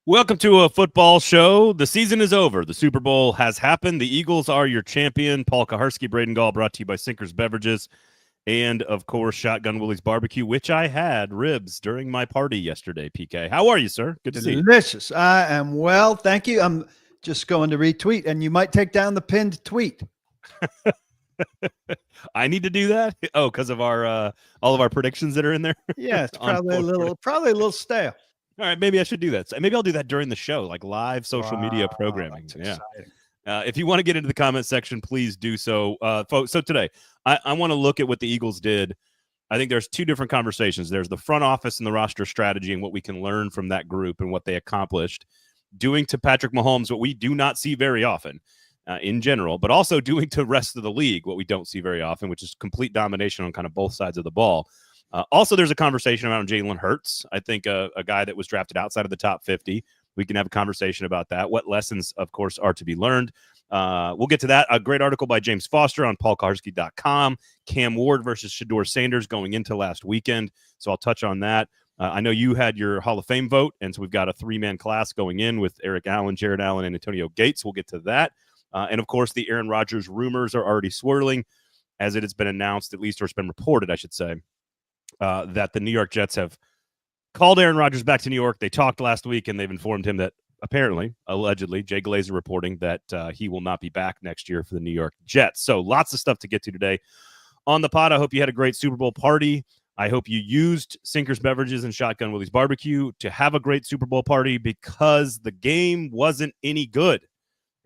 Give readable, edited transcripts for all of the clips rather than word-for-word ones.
Welcome to a football show. The season is over. The Super Bowl has happened. The Eagles are your champion. Paul Kuharsky, Braden, Gall, brought to you by Sinkers Beverages. And, of course, Shotgun Willie's Barbecue, which I had ribs during my party yesterday, PK. How are you, sir? Good to see you. Delicious. I am well. Thank you. I'm just going to retweet, and you might take down the pinned tweet. I need to do that? Oh, because of our all of our predictions that are in there? Yeah, it's probably a little stale. All right, maybe I should do that. Maybe I'll do that during the show, like live social media programming. That's exciting. If you want to get into the comment section, please do so. Folks, so today, I want to look at what the Eagles did. I think there's two different conversations. There's the front office and the roster strategy and what we can learn from that group and what they accomplished, doing to Patrick Mahomes what we do not see very often in general, but also doing to the rest of the league what we don't see very often, which is complete domination on kind of both sides of the ball. Also, there's a conversation around Jalen Hurts. I think a guy that was drafted outside of the top 50. We can have a conversation about that. What lessons, of course, are to be learned. We'll get to that. A great article by James Foster on paulkuharsky.com. Cam Ward versus Shedeur Sanders going into last weekend. So I'll touch on that. I know you had your Hall of Fame vote, and so we've got a three-man class going in with Eric Allen, Jared Allen, and Antonio Gates. We'll get to that. And, of course, the Aaron Rodgers rumors are already swirling, as it has been announced, at least, or it's been reported, I should say, that the New York Jets have called Aaron Rodgers back to New York. They talked last week, and they've informed him that apparently, allegedly, Jay Glazer reporting that he will not be back next year for the New York Jets. So lots of stuff to get to today on the pod. I hope you had a great Super Bowl party. I hope you used Sinkers Beverages and Shotgun Willie's Barbecue to have a great Super Bowl party, because the game wasn't any good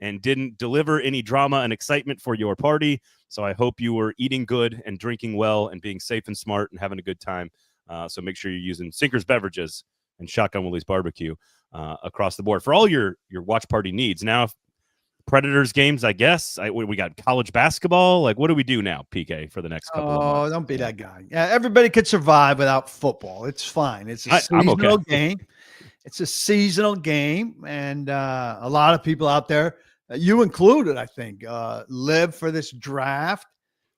and didn't deliver any drama and excitement for your party. So I hope you were eating good and drinking well and being safe and smart and having a good time. So make sure you're using Sinkers Beverages and Shotgun Willie's Barbecue across the board for all your watch party needs. Now, Predators games, I guess. We got college basketball. Like, what do we do now, PK, for the next couple of months? Oh, don't be that guy. Yeah, everybody could survive without football. It's fine. It's a seasonal game. It's a seasonal game, and a lot of people out there, you included, I think, live for this draft,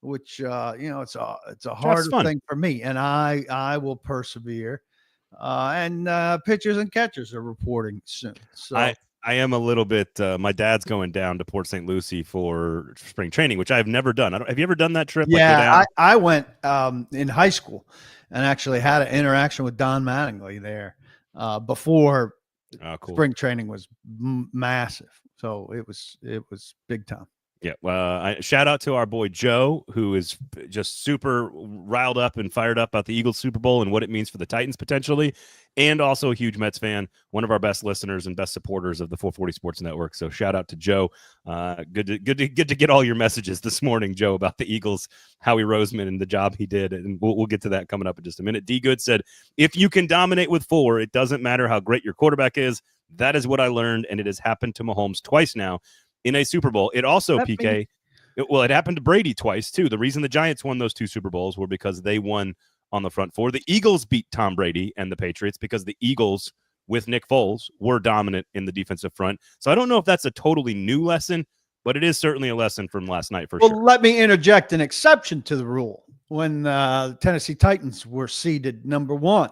which it's a harder thing for me, and I will persevere. And pitchers and catchers are reporting soon. So I am a little bit. My dad's going down to Port St. Lucie for spring training, which I've never done. Have you ever done that trip? Yeah, I went in high school and actually had an interaction with Don Mattingly there before spring training was massive. So it was big time. Yeah. Shout out to our boy Joe, who is just super riled up and fired up about the Eagles Super Bowl and what it means for the Titans potentially, and also a huge Mets fan, one of our best listeners and best supporters of the 440 Sports Network. So shout out to Joe. Good to get all your messages this morning, Joe, about the Eagles, Howie Roseman, and the job he did. And we'll get to that coming up in just a minute. D. Good said, if you can dominate with 4, it doesn't matter how great your quarterback is. That is what I learned, and it has happened to Mahomes twice now in a Super Bowl. It also, PK, it happened to Brady twice, too. The reason the Giants won those 2 Super Bowls were because they won on the front 4. The Eagles beat Tom Brady and the Patriots because the Eagles, with Nick Foles, were dominant in the defensive front. So I don't know if that's a totally new lesson, but it is certainly a lesson from last night for sure. Well, let me interject an exception to the rule. When the Tennessee Titans were seeded number 1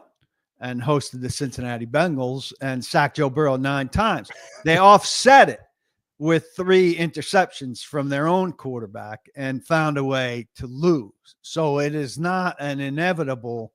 and hosted the Cincinnati Bengals and sacked Joe Burrow 9 times, they offset it with 3 interceptions from their own quarterback and found a way to lose. So it is not an inevitable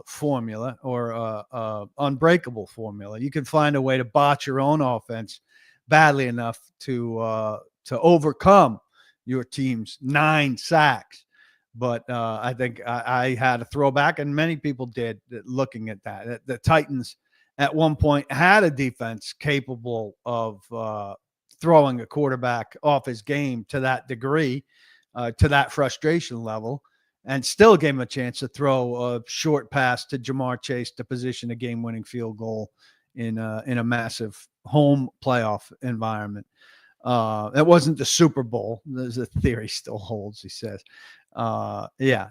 formula or unbreakable formula. You can find a way to botch your own offense badly enough to overcome your team's 9 sacks. But I think I had a throwback, and many people did, looking at that. The Titans at one point had a defense capable of throwing a quarterback off his game to that degree, to that frustration level, and still gave him a chance to throw a short pass to Jamar Chase to position a game-winning field goal in a massive home playoff environment. It wasn't the Super Bowl. There's a theory still holds, he says. Yeah.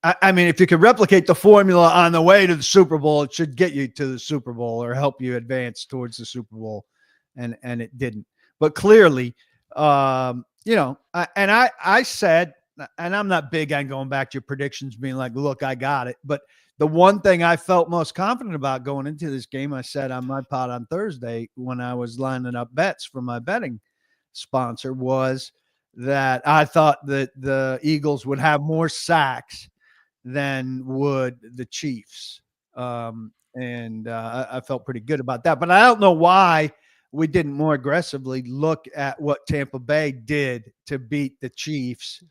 I mean, if you could replicate the formula on the way to the Super Bowl, it should get you to the Super Bowl or help you advance towards the Super Bowl. And it didn't. But clearly, I said and I'm not big on going back to your predictions being like, look, I got it. But the one thing I felt most confident about going into this game, I said on my pod on Thursday when I was lining up bets for my betting sponsor, was that I thought that the Eagles would have more sacks than would the Chiefs. I felt pretty good about that. But I don't know why we didn't more aggressively look at what Tampa Bay did to beat the Chiefs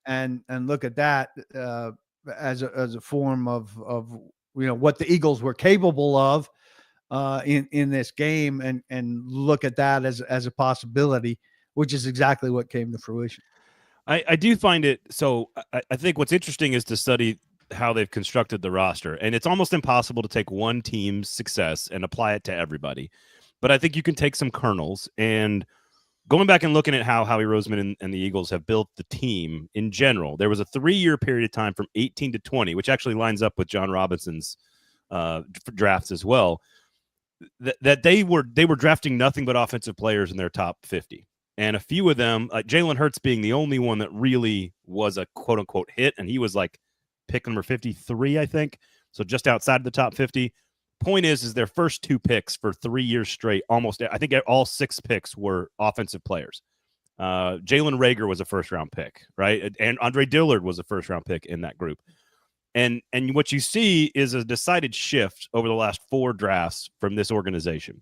and look at that as a form of what the Eagles were capable of in this game and look at that as a possibility, which is exactly what came to fruition. I do find it so. I think what's interesting is to study how they've constructed the roster, and it's almost impossible to take one team's success and apply it to everybody. But I think you can take some kernels, and going back and looking at how Howie Roseman and the Eagles have built the team in general, there was a 3-year period of time from 18 to 20, which actually lines up with John Robinson's drafts as well, that they were drafting nothing but offensive players in their top 50. And a few of them, Jalen Hurts being the only one that really was a quote-unquote hit, and he was like pick number 53, I think, so just outside the top 50. Point is their first 2 picks for 3 years straight, almost, I think all 6 picks were offensive players. Jalen Reagor was a first-round pick, right? And Andre Dillard was a first-round pick in that group. And what you see is a decided shift over the last 4 drafts from this organization.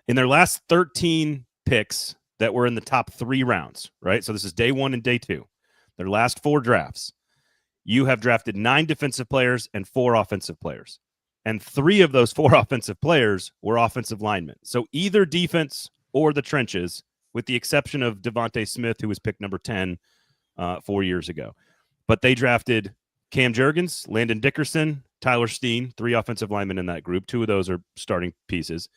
In their last 13 picks that were in the top 3 rounds, right? So this is day 1 and day 2. Their last 4 drafts, you have drafted 9 defensive players and 4 offensive players. And 3 of those 4 offensive players were offensive linemen. So either defense or the trenches, with the exception of Devontae Smith, who was picked number 10 4 years ago. But they drafted Cam Jurgens, Landon Dickerson, Tyler Steen, 3 offensive linemen in that group. 2 of those are starting pieces.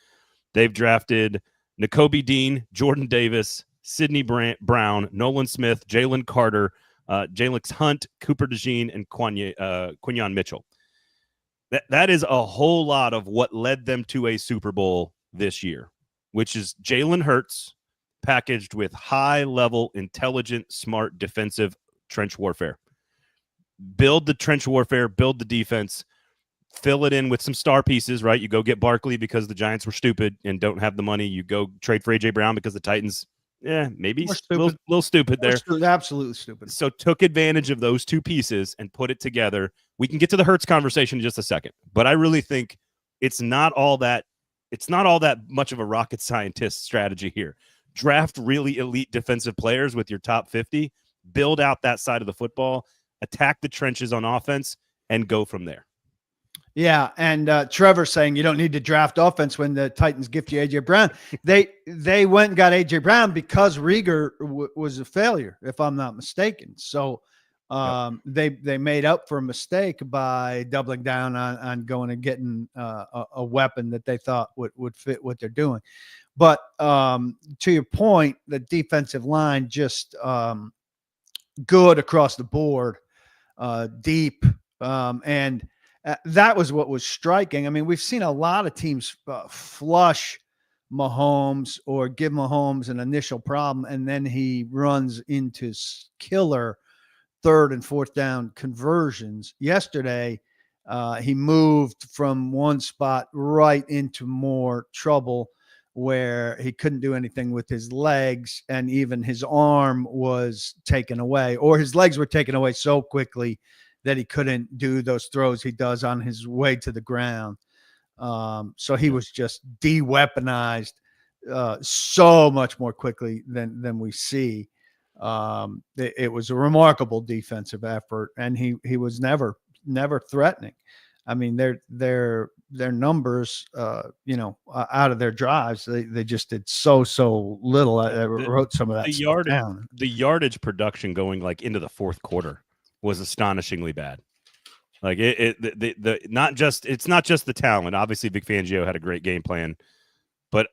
They've drafted Nakobe Dean, Jordan Davis, Sidney Brown, Nolan Smith, Jalen Carter, Jalen Hunt, Cooper DeJean, and Quinyon Mitchell. That is a whole lot of what led them to a Super Bowl this year, which is Jalen Hurts packaged with high-level, intelligent, smart, defensive trench warfare. Build the trench warfare, build the defense, fill it in with some star pieces, right? You go get Barkley because the Giants were stupid and don't have the money. You go trade for A.J. Brown because the Titans, maybe a little stupid there. Absolutely stupid. So took advantage of those 2 pieces and put it together. We can get to the Hurts conversation in just a second, but I really think it's not all that much of a rocket scientist strategy here. Draft really elite defensive players with your top 50, build out that side of the football, attack the trenches on offense, and go from there. Yeah, and Trevor saying you don't need to draft offense when the Titans gift you A.J. Brown. They went and got A.J. Brown because Reagor was a failure, if I'm not mistaken. So they made up for a mistake by doubling down on going and getting a weapon that they thought would fit what they're doing. But to your point, the defensive line just good across the board, deep, and that was what was striking. I mean, we've seen a lot of teams flush Mahomes or give Mahomes an initial problem, and then he runs into killer 3rd and 4th down conversions. Yesterday, he moved from one spot right into more trouble where he couldn't do anything with his legs, and even his arm was taken away, or his legs were taken away so quickly that he couldn't do those throws he does on his way to the ground. So he was just de-weaponized so much more quickly than we see. It was a remarkable defensive effort, and he was never threatening. I mean, their numbers, out of their drives, they just did so little. I wrote some of that stuff down. The yardage production going like into the 4th quarter was astonishingly bad. Like it's not just the talent. Obviously, Vic Fangio had a great game plan, but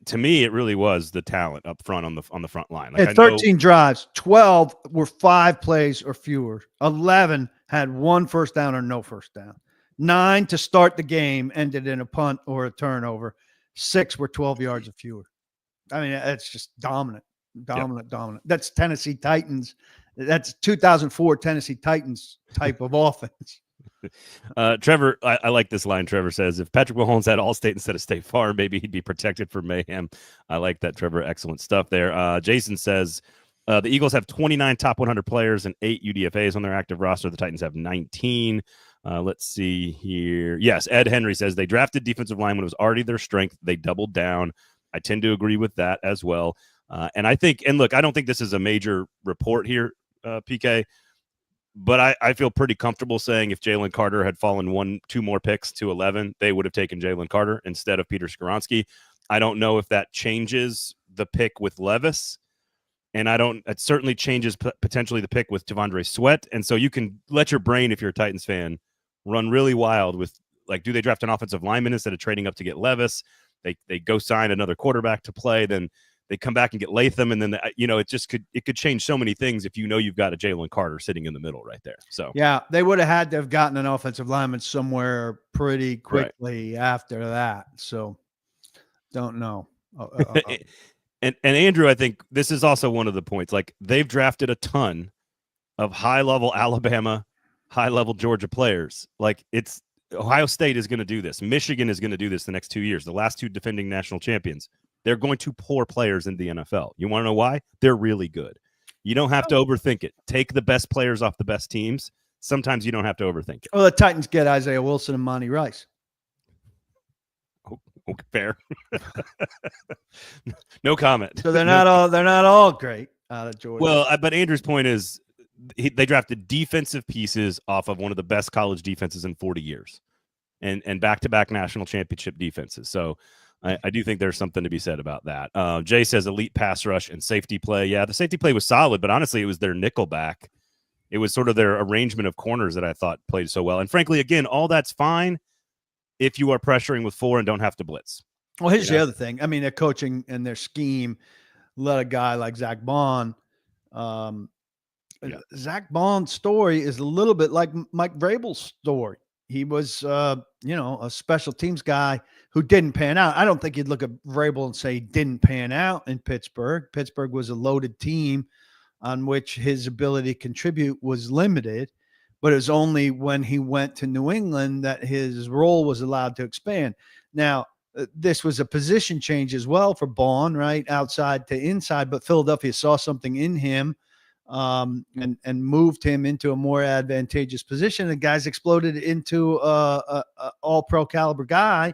to me, it really was the talent up front on the front line. Like 13 drives, 12 were 5 plays or fewer. 11 had 1 first down or no first down. 9 to start the game ended in a punt or a turnover. 6 were 12 yards or fewer. I mean, that's just dominant. That's Tennessee Titans That's 2004 Tennessee Titans type of offense. Trevor, I like this line. Trevor says, if Patrick Mahomes had Allstate instead of State Farm, maybe he'd be protected from mayhem. I like that, Trevor. Excellent stuff there. Jason says, the Eagles have 29 top 100 players and 8 UDFAs on their active roster. The Titans have 19. Let's see here. Yes, Ed Henry says they drafted defensive line when it was already their strength. They doubled down. I tend to agree with that as well. And I think, and look, I don't think this is a major report here, PK, but I feel pretty comfortable saying if Jalen Carter had fallen 2 more picks to 11, they would have taken Jalen Carter instead of Peter Skoronski. I don't know if that changes the pick with Levis. And it certainly changes potentially the pick with Devondre Sweat. And so you can let your brain, if you're a Titans fan, run really wild with, like, do they draft an offensive lineman instead of trading up to get Levis? They go sign another quarterback to play, then they come back and get Latham, and then it could change so many things if you've got a Jalen Carter sitting in the middle right there. So yeah, they would have had to have gotten an offensive lineman somewhere pretty quickly after that. So don't know. And Andrew, I think this is also one of the points. Like, they've drafted a ton of high-level Alabama, high-level Georgia players. Like, it's Ohio State is going to do this. Michigan is going to do this the next 2 years. The last 2 defending national champions. They're going to pour players into the NFL. You want to know why? They're really good. You don't have to overthink it. Take the best players off the best teams. Sometimes you don't have to overthink it. Well, the Titans get Isaiah Wilson and Monty Rice. Okay, fair. No comment. So they're not all great out of Georgia. Well, but Andrew's point is they drafted defensive pieces off of one of the best college defenses in 40 years, and back-to-back national championship defenses. So I do think there's something to be said about that. Jay says elite pass rush and safety play. Yeah, the safety play was solid, but honestly, it was their nickel back. It was sort of their arrangement of corners that I thought played so well. And frankly, again, all that's fine if you are pressuring with 4 and don't have to blitz. Well, here's the other thing. I mean, their coaching and their scheme let a guy like Zach Bond. Zach Bond's story is a little bit like Mike Vrabel's story. He was, a special teams guy who didn't pan out. I don't think you'd look at Vrabel and say he didn't pan out in Pittsburgh. Pittsburgh was a loaded team on which his ability to contribute was limited. But it was only when he went to New England that his role was allowed to expand. Now, this was a position change as well for Bond, right? Outside to inside, but Philadelphia saw something in him and moved him into a more advantageous position. The guy's exploded into a all-pro caliber guy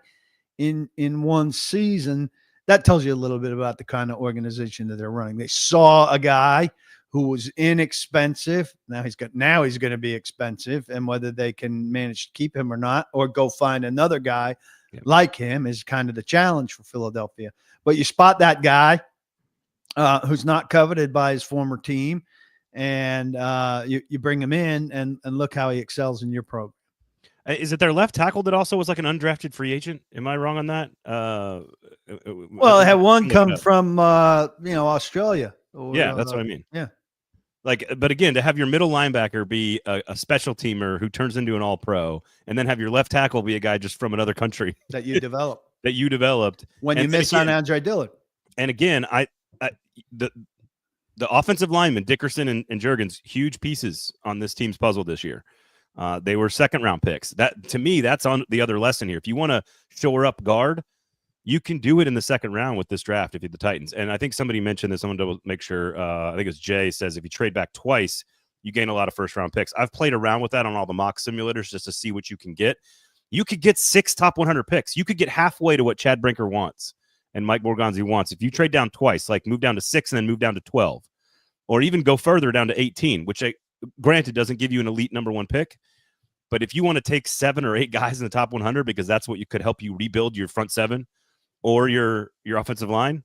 in one season. That tells you a little bit about the kind of organization that they're running. They saw a guy who was inexpensive. Now he's going to be expensive, and whether they can manage to keep him or not, or go find another guy like him, is kind of the challenge for Philadelphia. But you spot that guy who's not coveted by his former team, and you bring him in, and look how he excels in your program. Is it their left tackle that also was like an undrafted free agent? Am I wrong on that? Well, I had one come from Australia. Yeah, that's what I mean. Yeah. But again, to have your middle linebacker be a special teamer who turns into an all-pro, and then have your left tackle be a guy just from another country that you developed when you miss on Andre Dillard. And again, the offensive linemen, Dickerson and Juergens, huge pieces on this team's puzzle this year. They were second-round picks. That, to me, that's on the other lesson here. If you want to shore up guard, you can do it in the second round with this draft if you're the Titans. And I think somebody mentioned this. Someone to make sure. I think it's Jay says if you trade back twice, you gain a lot of first-round picks. I've played around with that on all the mock simulators just to see what you can get. You could get 6 top 100 picks. You could get halfway to what Chad Brinker wants and Mike Borgonzi wants. If you trade down twice, like move down to 6 and then move down to 12, or even go further down to 18, which granted doesn't give you an elite number 1 pick. But if you want to take 7 or 8 guys in the top 100 because that's what you could help you rebuild your front 7 or your offensive line,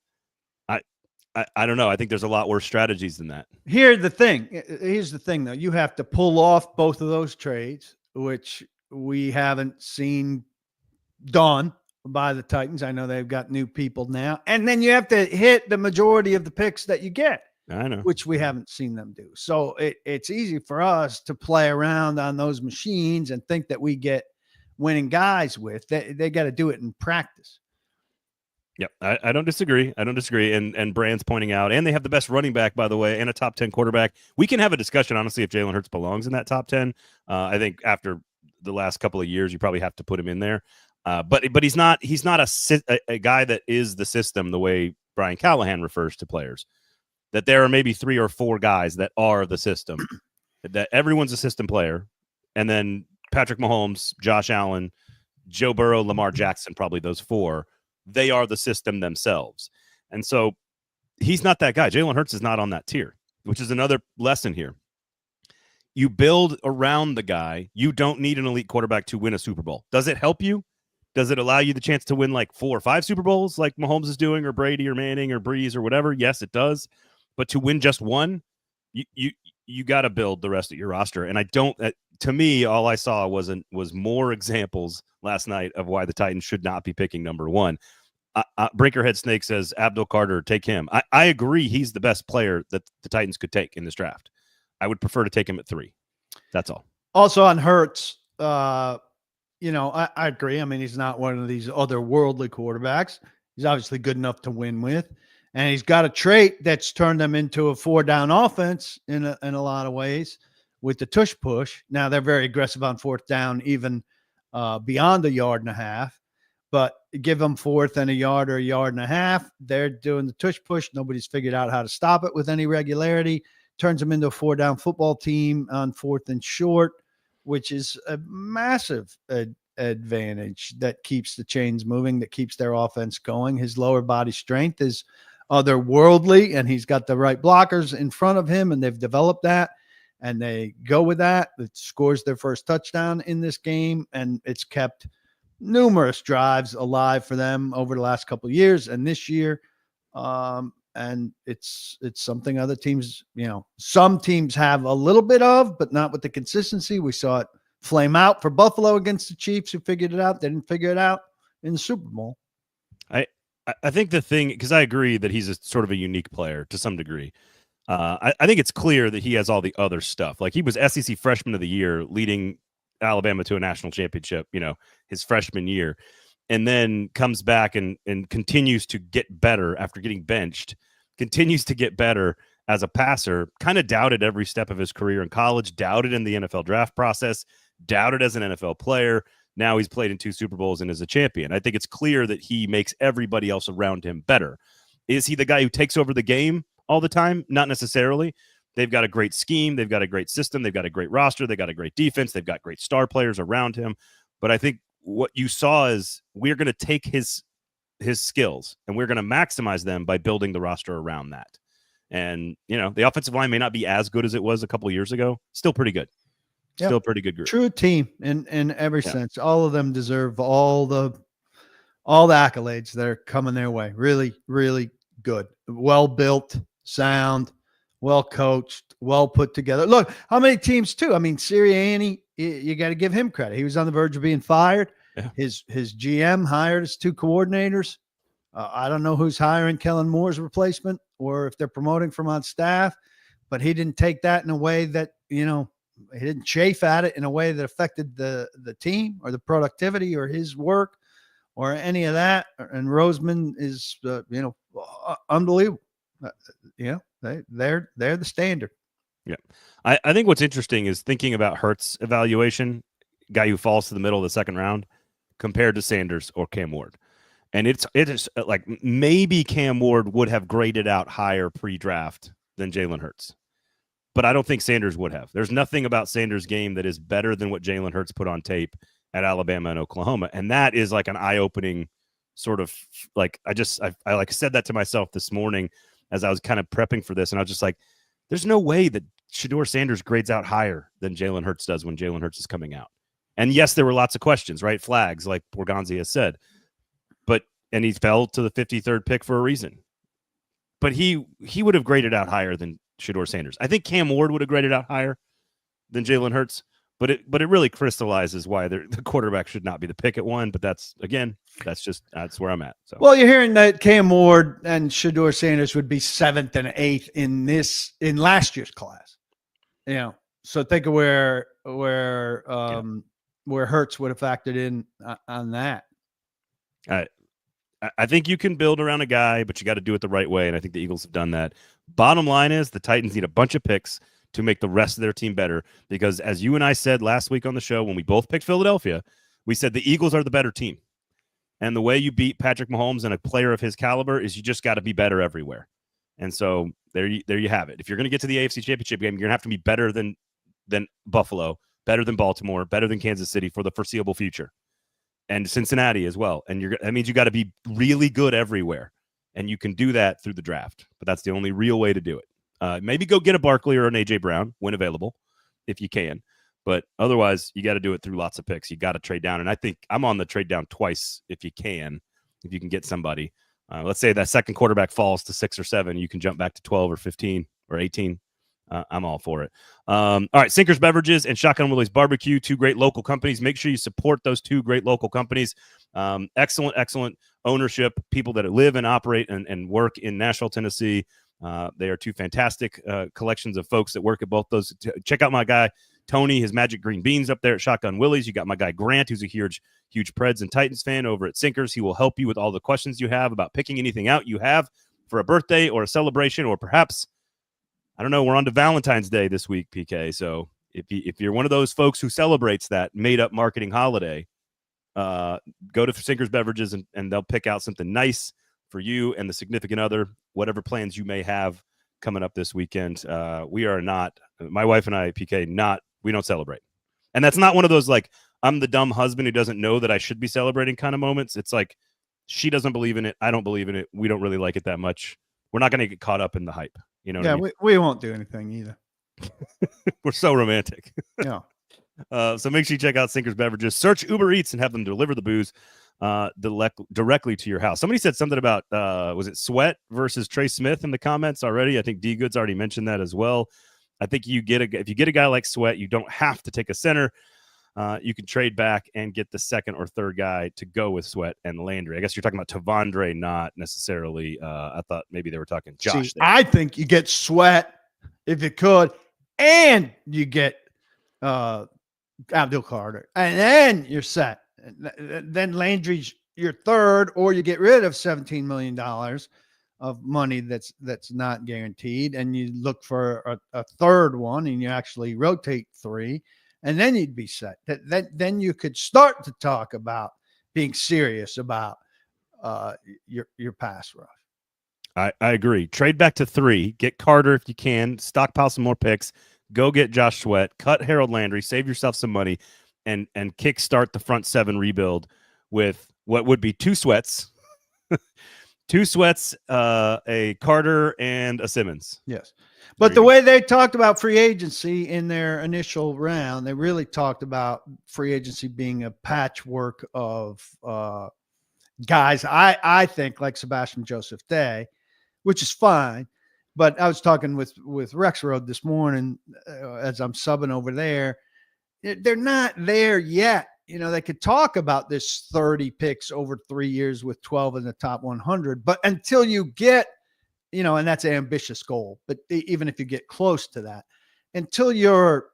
I don't know. I think there's a lot worse strategies than that. Here's the thing, though. You have to pull off both of those trades, which we haven't seen done by the Titans. I know they've got new people now. And then you have to hit the majority of the picks that you get. I know. Which we haven't seen them do. So it's easy for us to play around on those machines and think that we get winning guys with. They got to do it in practice. Yep, I don't disagree. I don't disagree. And Brand's pointing out, and they have the best running back, by the way, and a top 10 quarterback. We can have a discussion, honestly, if Jalen Hurts belongs in that top 10. I think after the last couple of years, you probably have to put him in there. But he's not a guy that is the system the way Brian Callahan refers to players. That there are maybe 3 or 4 guys that are the system. That everyone's a system player, and then Patrick Mahomes, Josh Allen, Joe Burrow, Lamar Jackson, probably those 4. They are the system themselves. And so he's not that guy. Jalen Hurts is not on that tier, which is another lesson here. You build around the guy. You don't need an elite quarterback to win a Super Bowl. Does it help you? Does it allow you the chance to win like 4 or 5 Super Bowls like Mahomes is doing, or Brady or Manning or Breeze or whatever? Yes, it does. But to win just one, you got to build the rest of your roster. And I don't. To me, all I saw was more examples last night of why the Titans should not be picking number 1. Breakerhead Snake says Abdul Carter, take him. I agree. He's the best player that the Titans could take in this draft. I would prefer to take him at 3. That's all. Also on Hurts, I agree. I mean, he's not one of these otherworldly quarterbacks. He's obviously good enough to win with, and he's got a trait that's turned them into a 4-down offense in a lot of ways with the tush push. Now they're very aggressive on 4th down, even beyond 1.5 yards. But give them 4th and 1 yard or 1.5 yards. They're doing the tush push. Nobody's figured out how to stop it with any regularity. Turns them into a 4-down football team on 4th and short, which is a massive advantage that keeps the chains moving, that keeps their offense going. His lower body strength is otherworldly, and he's got the right blockers in front of him, and they've developed that, and they go with that. It scores their first touchdown in this game, and it's kept numerous drives alive for them over the last couple of years and this year. And it's something other teams, some teams have a little bit of, but not with the consistency. We saw it flame out for Buffalo against the Chiefs, who figured it out. They didn't figure it out in the Super Bowl. I think the thing, because I agree that he's a sort of a unique player to some degree. I think it's clear that he has all the other stuff. Like, he was SEC Freshman of the Year, leading Alabama to a national championship, his freshman year, and then comes back and continues to get better after getting benched, continues to get better as a passer, kind of doubted every step of his career in college, doubted in the NFL draft process, doubted as an NFL player. Now he's played in 2 Super Bowls and is a champion. I think it's clear that he makes everybody else around him better. Is he the guy who takes over the game all the time? Not necessarily. They've got a great scheme. They've got a great system. They've got a great roster. They've got a great defense. They've got great star players around him. But I think what you saw is we're going to take his skills and we're going to maximize them by building the roster around that. And, the offensive line may not be as good as it was a couple of years ago. Still pretty good. Yep. Still a pretty good group. True team in every sense. All of them deserve all the accolades that are coming their way. Really, really good. Well built, sound, well coached, well put together. Look, how many teams too? I mean, Sirianni, you got to give him credit. He was on the verge of being fired. Yeah. His GM hired his 2 coordinators. I don't know who's hiring Kellen Moore's replacement or if they're promoting from on staff, but he didn't take that in a way that, he didn't chafe at it in a way that affected the team or the productivity or his work or any of that. And Roseman is, unbelievable. They're the standard. Yeah. I think what's interesting is thinking about Hurts' evaluation, guy who falls to the middle of the 2nd round, compared to Sanders or Cam Ward. And it is like maybe Cam Ward would have graded out higher pre-draft than Jalen Hurts. But I don't think Sanders would have. There's nothing about Sanders' game that is better than what Jalen Hurts put on tape at Alabama and Oklahoma. And that is like an eye-opening sort of like, I like said that to myself this morning as I was kind of prepping for this. And I was just like, there's no way that Shedeur Sanders grades out higher than Jalen Hurts does when Jalen Hurts is coming out. And yes, there were lots of questions, right? Flags, like Borgonzi has said. And he fell to the 53rd pick for a reason. But he would have graded out higher than Shedeur Sanders. I think Cam Ward would have graded out higher than Jalen Hurts. But it really crystallizes why the quarterback should not be the pick at 1. But that's where I'm at. So. Well, you're hearing that Cam Ward and Shedeur Sanders would be 7th and 8th in last year's class. So think of where Hurts would have factored in on that. I think you can build around a guy, but you got to do it the right way, and I think the Eagles have done that. Bottom line is the Titans need a bunch of picks to make the rest of their team better because, as you and I said last week on the show when we both picked Philadelphia, we said the Eagles are the better team. And the way you beat Patrick Mahomes and a player of his caliber is you just got to be better everywhere. And so there you have it. If you're going to get to the AFC Championship game, you're going to have to be better than Buffalo, better than Baltimore, better than Kansas City for the foreseeable future. And Cincinnati as well. And that means you got to be really good everywhere. And you can do that through the draft. But that's the only real way to do it. Maybe go get a Barkley or an A.J. Brown when available, if you can. But otherwise, you got to do it through lots of picks. You got to trade down. And I think I'm on the trade down twice if you can get somebody. Let's say that second quarterback falls to 6 or 7. You can jump back to 12 or 15 or 18. I'm all for it. All right, Sinkers Beverages and Shotgun Willie's Barbecue, 2 great local companies. Make sure you support those 2 great local companies. Excellent ownership, people that live and operate and work in Nashville, Tennessee. They are 2 fantastic collections of folks that work at both those. Check out my guy, Tony, his Magic Green Beans up there at Shotgun Willie's. You got my guy, Grant, who's a huge Preds and Titans fan over at Sinkers. He will help you with all the questions you have about picking anything out you have for a birthday or a celebration, or perhaps, I don't know, we're on to Valentine's Day this week, PK. So if you're one of those folks who celebrates that made-up marketing holiday, go to Sinkers Beverages and they'll pick out something nice for you and the significant other, whatever plans you may have coming up this weekend. We are not, my wife and I, PK, we don't celebrate. And that's not one of those, like, I'm the dumb husband who doesn't know that I should be celebrating kind of moments. It's like, she doesn't believe in it. I don't believe in it. We don't really like it that much. We're not going to get caught up in the hype. You know what I mean? we won't do anything either. We're so romantic. Yeah. So make sure you check out Sinkers Beverages. Search Uber Eats and have them deliver the booze directly to your house. Somebody said something about, was it Sweat versus Trey Smith in the comments already? I think D Goods already mentioned that as well. I think if you get a guy like Sweat, you don't have to take a center. You can trade back and get the second or third guy to go with Sweat and Landry. I guess you're talking about Tavondre, not necessarily. I thought maybe they were talking Josh. See, I think you get Sweat if you could, and you get Abdul Carter, and then you're set. Then Landry's your third, or you get rid of $17 million of money that's not guaranteed, and you look for a third one, and you actually rotate 3. And then you'd be set. Then you could start to talk about being serious about your pass rush. I agree. Trade back to 3. Get Carter if you can. Stockpile some more picks. Go get Josh Sweat. Cut Harold Landry. Save yourself some money, and kickstart the front 7 rebuild with what would be 2 Sweats, 2 Sweats, a Carter, and a Simmons. Yes. But the way they talked about free agency in their initial round, they really talked about free agency being a patchwork of guys, I think, like Sebastian Joseph Day, which is fine. But I was talking with Rexroad this morning as I'm subbing over there. They're not there yet. You know, they could talk about this 30 picks over 3 years with 12 in the top 100. But until you get, you know, and that's an ambitious goal, but even if you get close to that, until you're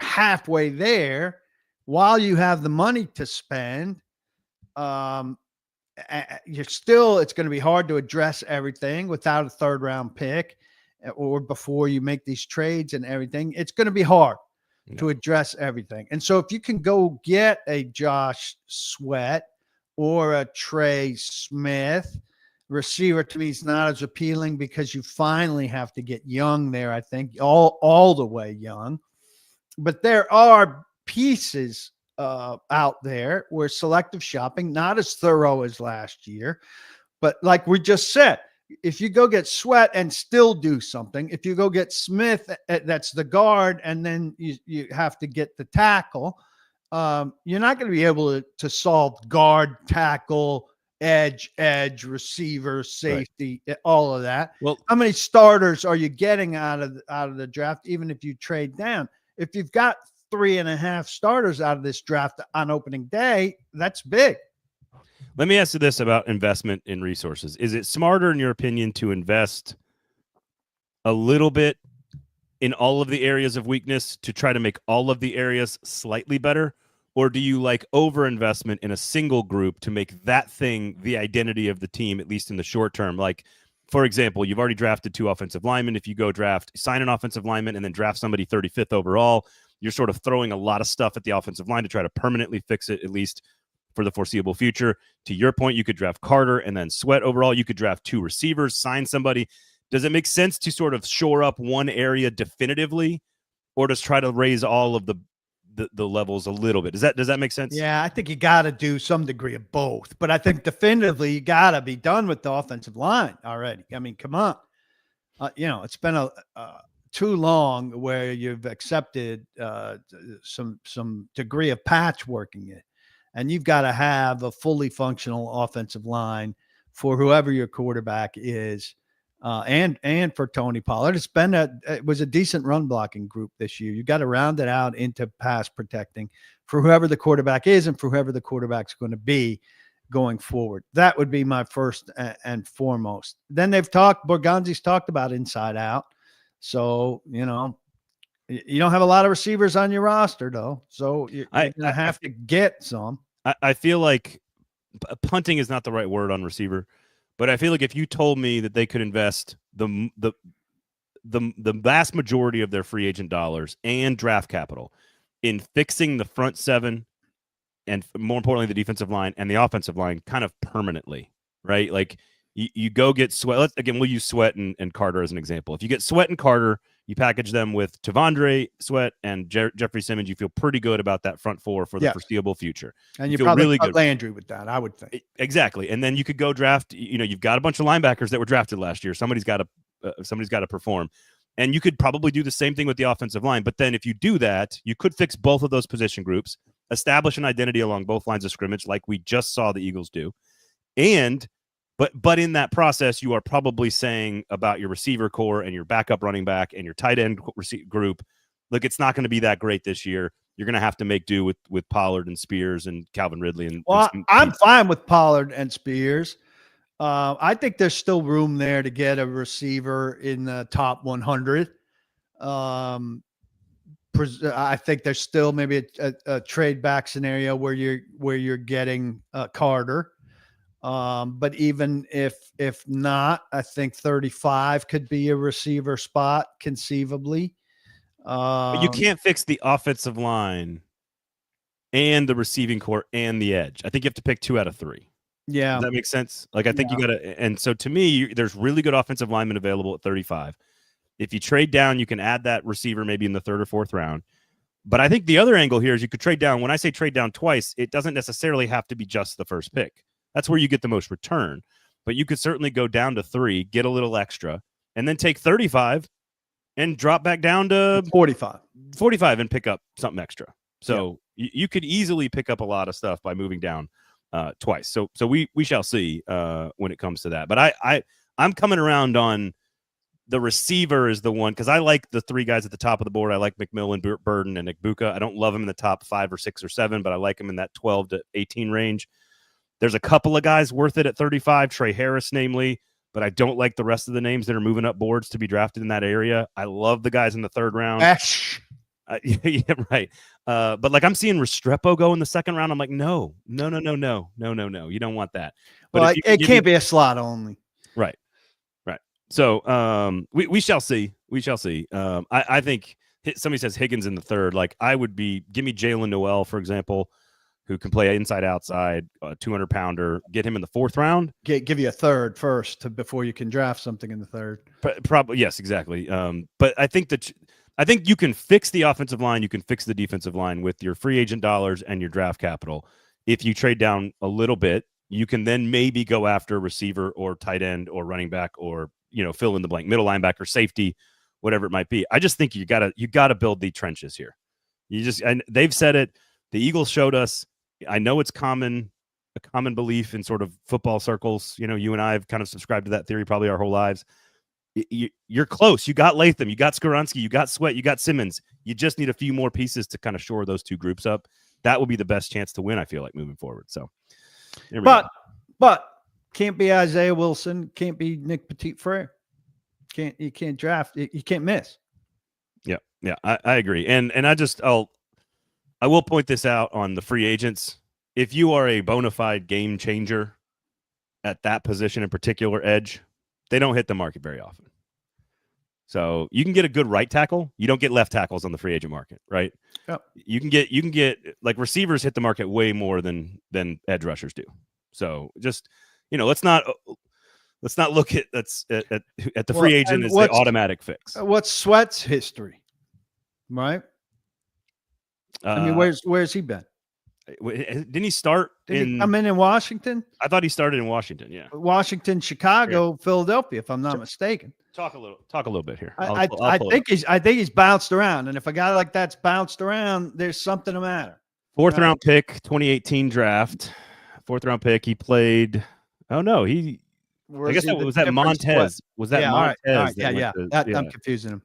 halfway there, while you have the money to spend, it's going to be hard to address everything without a 3rd round pick or before you make these trades and everything. It's going to be hard to address everything. And so if you can go get a Josh Sweat or a Trey Smith, receiver, to me is not as appealing because you finally have to get young there, I think, all the way young. But there are pieces out there where selective shopping, not as thorough as last year, but like we just said, if you go get Sweat and still do something, if you go get Smith, that's the guard, and then you have to get the tackle, you're not going to be able to solve guard, tackle, edge, receiver, safety, right, all of that. Well, how many starters are you getting out of the draft, even if you trade down? If you've got 3.5 starters out of this draft on opening day, that's big. Let me ask you this about investment in resources. Is it smarter, in your opinion, to invest a little bit in all of the areas of weakness to try to make all of the areas slightly better? Or do you like overinvestment in a single group to make that thing the identity of the team, at least in the short term? Like, for example, you've already drafted 2 offensive linemen. If you go sign an offensive lineman and then draft somebody 35th overall, you're sort of throwing a lot of stuff at the offensive line to try to permanently fix it, at least for the foreseeable future. To your point, you could draft Carter and then Sweat overall. You could draft 2 receivers, sign somebody. Does it make sense to sort of shore up one area definitively, or just try to raise all of the levels a little bit? Does that make sense? Yeah, I think you got to do some degree of both, but I think definitively you got to be done with the offensive line already. I mean, come on, it's been too long where you've accepted some degree of patchworking it, and you've got to have a fully functional offensive line for whoever your quarterback is. And for Tony Pollard, it was a decent run blocking group this year. You got to round it out into pass protecting for whoever the quarterback is and for whoever the quarterback's going to be going forward. That would be my first and foremost. Then Borgonzi's talked about inside out. So, you don't have a lot of receivers on your roster though. So you're going to have to get some. I feel like punting is not the right word on receiver. But I feel like if you told me that they could invest the vast majority of their free agent dollars and draft capital in fixing the front 7 and more importantly the defensive line and the offensive line kind of permanently, right? Like you go get Sweat. We'll use Sweat and Carter as an example. If you get Sweat and Carter, you package them with Tavondre, Sweat, and Jeffrey Simmons, you feel pretty good about that front 4 for the foreseeable future. And you probably really good Landry with that, I would think. Exactly. And then you could go draft, you've got a bunch of linebackers that were drafted last year. Somebody's got to perform. And you could probably do the same thing with the offensive line. But then if you do that, you could fix both of those position groups, establish an identity along both lines of scrimmage like we just saw the Eagles do. But in that process, you are probably saying about your receiver core and your backup running back and your tight end group, look, it's not going to be that great this year. You're going to have to make do with Pollard and Spears and Calvin Ridley. I'm fine with Pollard and Spears. I think there's still room there to get a receiver in the top 100. I think there's still maybe a trade back scenario where you're getting Carter. But even if not, I think 35 could be a receiver spot conceivably. But you can't fix the offensive line and the receiving core and the edge. I think you have to pick 2 out of 3. Yeah. Does that make sense? Like, I think you got to, and so to me, there's really good offensive linemen available at 35. If you trade down, you can add that receiver maybe in the 3rd or 4th round. But I think the other angle here is you could trade down. When I say trade down twice, it doesn't necessarily have to be just the first pick. That's where you get the most return. But you could certainly go down to 3, get a little extra, and then take 35 and drop back down to 45 and pick up something extra. So you could easily pick up a lot of stuff by moving down twice. So we shall see when it comes to that. But I'm coming around on the receiver is the one, because I like the 3 guys at the top of the board. I like McMillan, Burden, and Igbuka. I don't love him in the top 5 or 6 or 7, but I like him in that 12 to 18 range. There's a couple of guys worth it at 35, Trey Harris, namely, but I don't like the rest of the names that are moving up boards to be drafted in that area. I love the guys in the 3rd round. Yeah, right. But like I'm seeing Restrepo go in the 2nd round. I'm like, no. You don't want that. But it can't be a slot only. Right. So we shall see. I think somebody says Higgins in the 3rd. Like give me Jalen Noel, for example, who can play inside outside, 200-pounder. Get him in the 4th round. Give you a 3rd first before you can draft something in the 3rd. Probably yes, exactly. But I think you can fix the offensive line. You can fix the defensive line with your free agent dollars and your draft capital. If you trade down a little bit, you can then maybe go after receiver or tight end or running back or fill in the blank, middle linebacker, safety, whatever it might be. I just think you gotta build the trenches here. And they've said it. The Eagles showed us. I know it's a common belief in sort of football circles. You and I have kind of subscribed to that theory probably our whole lives. You're close. You got Latham, you got Skoronski, you got Sweat, you got Simmons. You just need a few more pieces to kind of shore those 2 groups up. That will be the best chance to win, I feel like, moving forward. So, but can't be Isaiah Wilson, can't be Nick Petit-Frere. You can't draft. You can't miss. Yeah, I agree. And I will point this out on the free agents. If you are a bona fide game changer at that position in particular, edge, they don't hit the market very often. So you can get a good right tackle. You don't get left tackles on the free agent market, right? Yep. You can get like receivers hit the market way more than edge rushers do. So just, let's not look at the free agent as the automatic fix. What's Sweat's history, right? I mean, where's he been? Didn't he start he come in Washington? I thought he started in Washington. Yeah, Washington, Chicago, Philadelphia, if I'm not mistaken. Talk a little bit here. I think he's bounced around, and if a guy like that's bounced around, there's something the matter. Fourth round pick, 2018 draft. Fourth round pick. He played. Oh no, I guess was that Montez. Was that Montez? All right. I'm confusing him.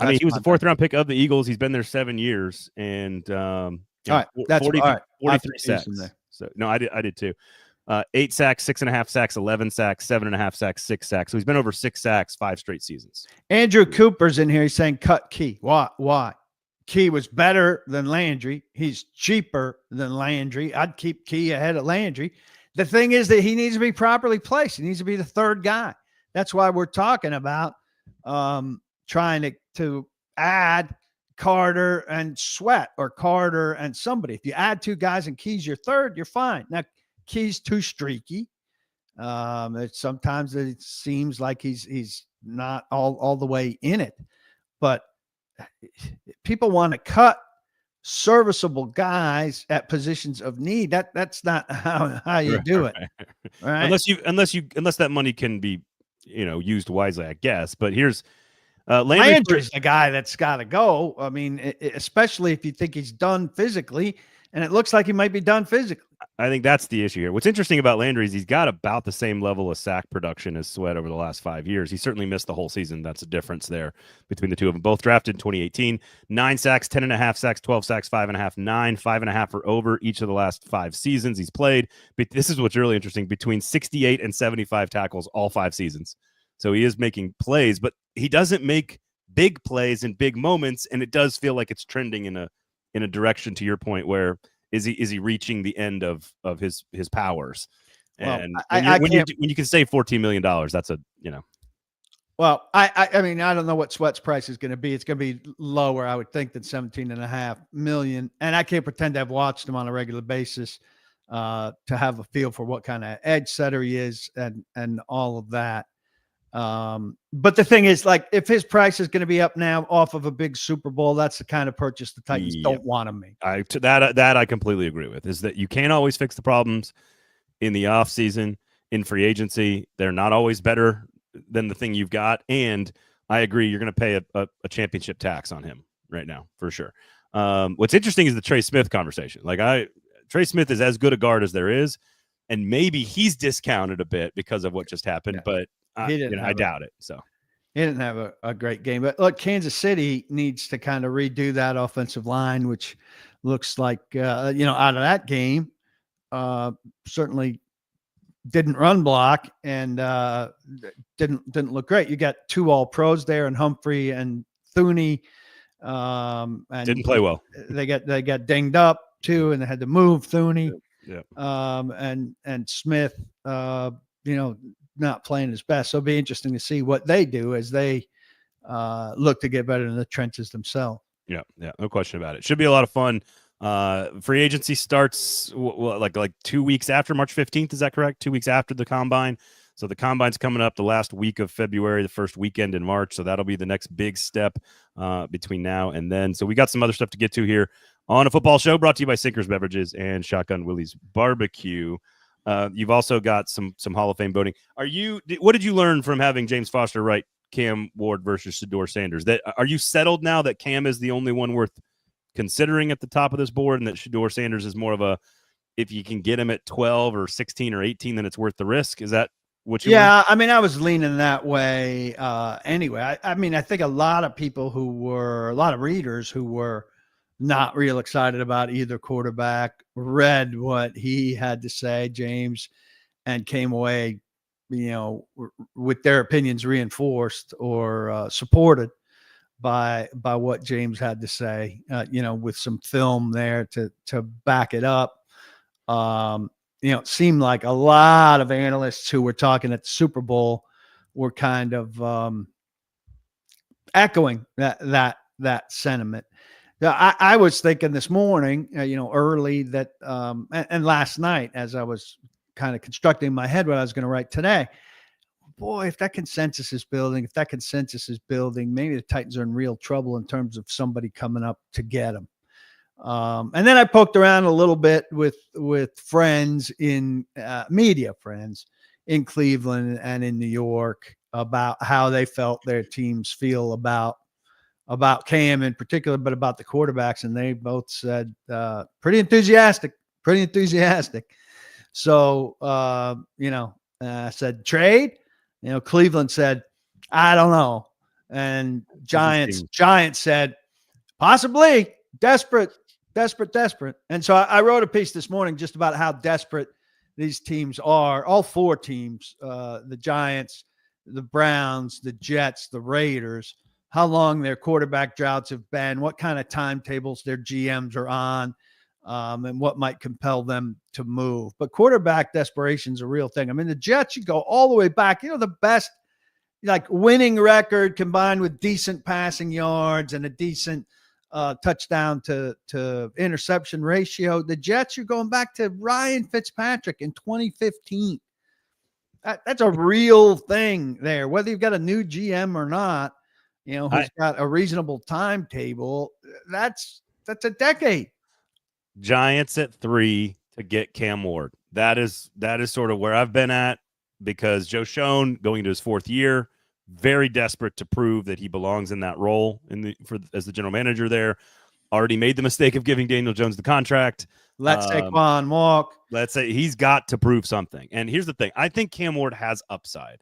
I mean, he was the fourth round pick of the Eagles. He's been there 7 years, and all right, that's 43 sacks. So no, I did too. 8 sacks, 6.5 sacks, 11 sacks, 7.5 sacks, 6 sacks. So he's been over 6 sacks 5 straight seasons. Andrew Cooper's in here. He's saying cut Key. Why? Key was better than Landry. He's cheaper than Landry. I'd keep Key ahead of Landry. The thing is that he needs to be properly placed. He needs to be the third guy. That's why we're talking about trying to add Carter and Sweat, or Carter and somebody. If you add 2 guys and Key's your third, you're fine. Now, Key's too streaky. Sometimes it seems like he's not all the way in it. But people want to cut serviceable guys at positions of need. That's not how you do it. Right? Unless that money can be, used wisely, I guess. But here's Landry's the guy that's got to go. I mean, especially if you think he's done physically, and it looks like he might be done physically. I think that's the issue here. What's interesting about Landry is he's got about the same level of sack production as Sweat over the last 5 years. He certainly missed the whole season. That's a difference there between the two of them. Both drafted in 2018. 9 sacks, 10.5 sacks, 12 sacks, 5.5, 9, 5.5 or over each of the last 5 seasons he's played. But this is what's really interesting. Between 68 and 75 tackles all 5 seasons. So he is making plays, but he doesn't make big plays in big moments, and it does feel like it's trending in a direction, to your point, where is he reaching the end of his powers? And when you can save $14 million, that's Well, I mean, I don't know what Sweat's price is going to be. It's going to be lower, I would think, than $17.5 million. And I can't pretend to have watched him on a regular basis to have a feel for what kind of edge setter he is and all of that. But the thing is, like, if his price is going to be up now off of a big Super Bowl, that's the kind of purchase the Titans don't want to make. That I completely agree with, is that you can't always fix the problems in the offseason, in free agency. They're not always better than the thing you've got. And I agree, you're going to pay a championship tax on him right now, for sure. What's interesting is the Trey Smith conversation. Trey Smith is as good a guard as there is, and maybe he's discounted a bit because of what just happened, but I doubt it. So he didn't have a great game. But look, Kansas City needs to kind of redo that offensive line, which looks like out of that game, certainly didn't run block and didn't look great. You got 2 All-Pros there, and Humphrey and Thuney, and didn't play well. They got dinged up too, and they had to move Thuney. Yeah. And Smith, not playing his best. So it'll be interesting to see what they do as they look to get better in the trenches themselves. Yeah, no question about it. Should be a lot of fun. Free agency starts like 2 weeks after March 15th. Is that correct? 2 weeks after the combine. So the combine's coming up the last week of February, the first weekend in March. So that'll be the next big step between now and then. So we got some other stuff to get to here on a football show, brought to you by Sinkers Beverages and Shotgun Willie's Barbecue. You've also got some Hall of Fame voting. What did you learn from having James Foster write Cam Ward versus Shedeur Sanders? Are you settled now that Cam is the only one worth considering at the top of this board, and that Shedeur Sanders is more of a, if you can get him at 12 or 16 or 18, then it's worth the risk? Is that what you learned? I mean, I was leaning that way anyway. I mean, I think a lot of readers who were not real excited about either quarterback read what he had to say, James, and came away, with their opinions reinforced or supported by what James had to say, with some film there to back it up. It seemed like a lot of analysts who were talking at the Super Bowl were kind of echoing that sentiment. I was thinking this morning, early that, and last night as I was kind of constructing in my head what I was going to write today. Boy, if that consensus is building, maybe the Titans are in real trouble in terms of somebody coming up to get them. And then I poked around a little bit with friends in media friends in Cleveland and in New York about how they felt their teams feel about Cam in particular, but about the quarterbacks. And they both said pretty enthusiastic. So, I said trade. Cleveland said, I don't know. And Giants said, possibly desperate. And so I wrote a piece this morning just about how desperate these teams are. All four teams, the Giants, the Browns, the Jets, the Raiders, how long their quarterback droughts have been, what kind of timetables their GMs are on, and what might compel them to move. But quarterback desperation is a real thing. I mean, the Jets, you go all the way back, the best winning record combined with decent passing yards and a decent touchdown to interception ratio. The Jets, you're going back to Ryan Fitzpatrick in 2015. That's a real thing there. Whether you've got a new GM or not, who's got a reasonable timetable, that's a decade. Giants at 3 to get Cam Ward. That is sort of where I've been at, because Joe Schoen, going into his 4th year, very desperate to prove that he belongs in that role as the general manager there. Already made the mistake of giving Daniel Jones the contract. Let Saquon walk. Let's say he's got to prove something. And here's the thing. I think Cam Ward has upside.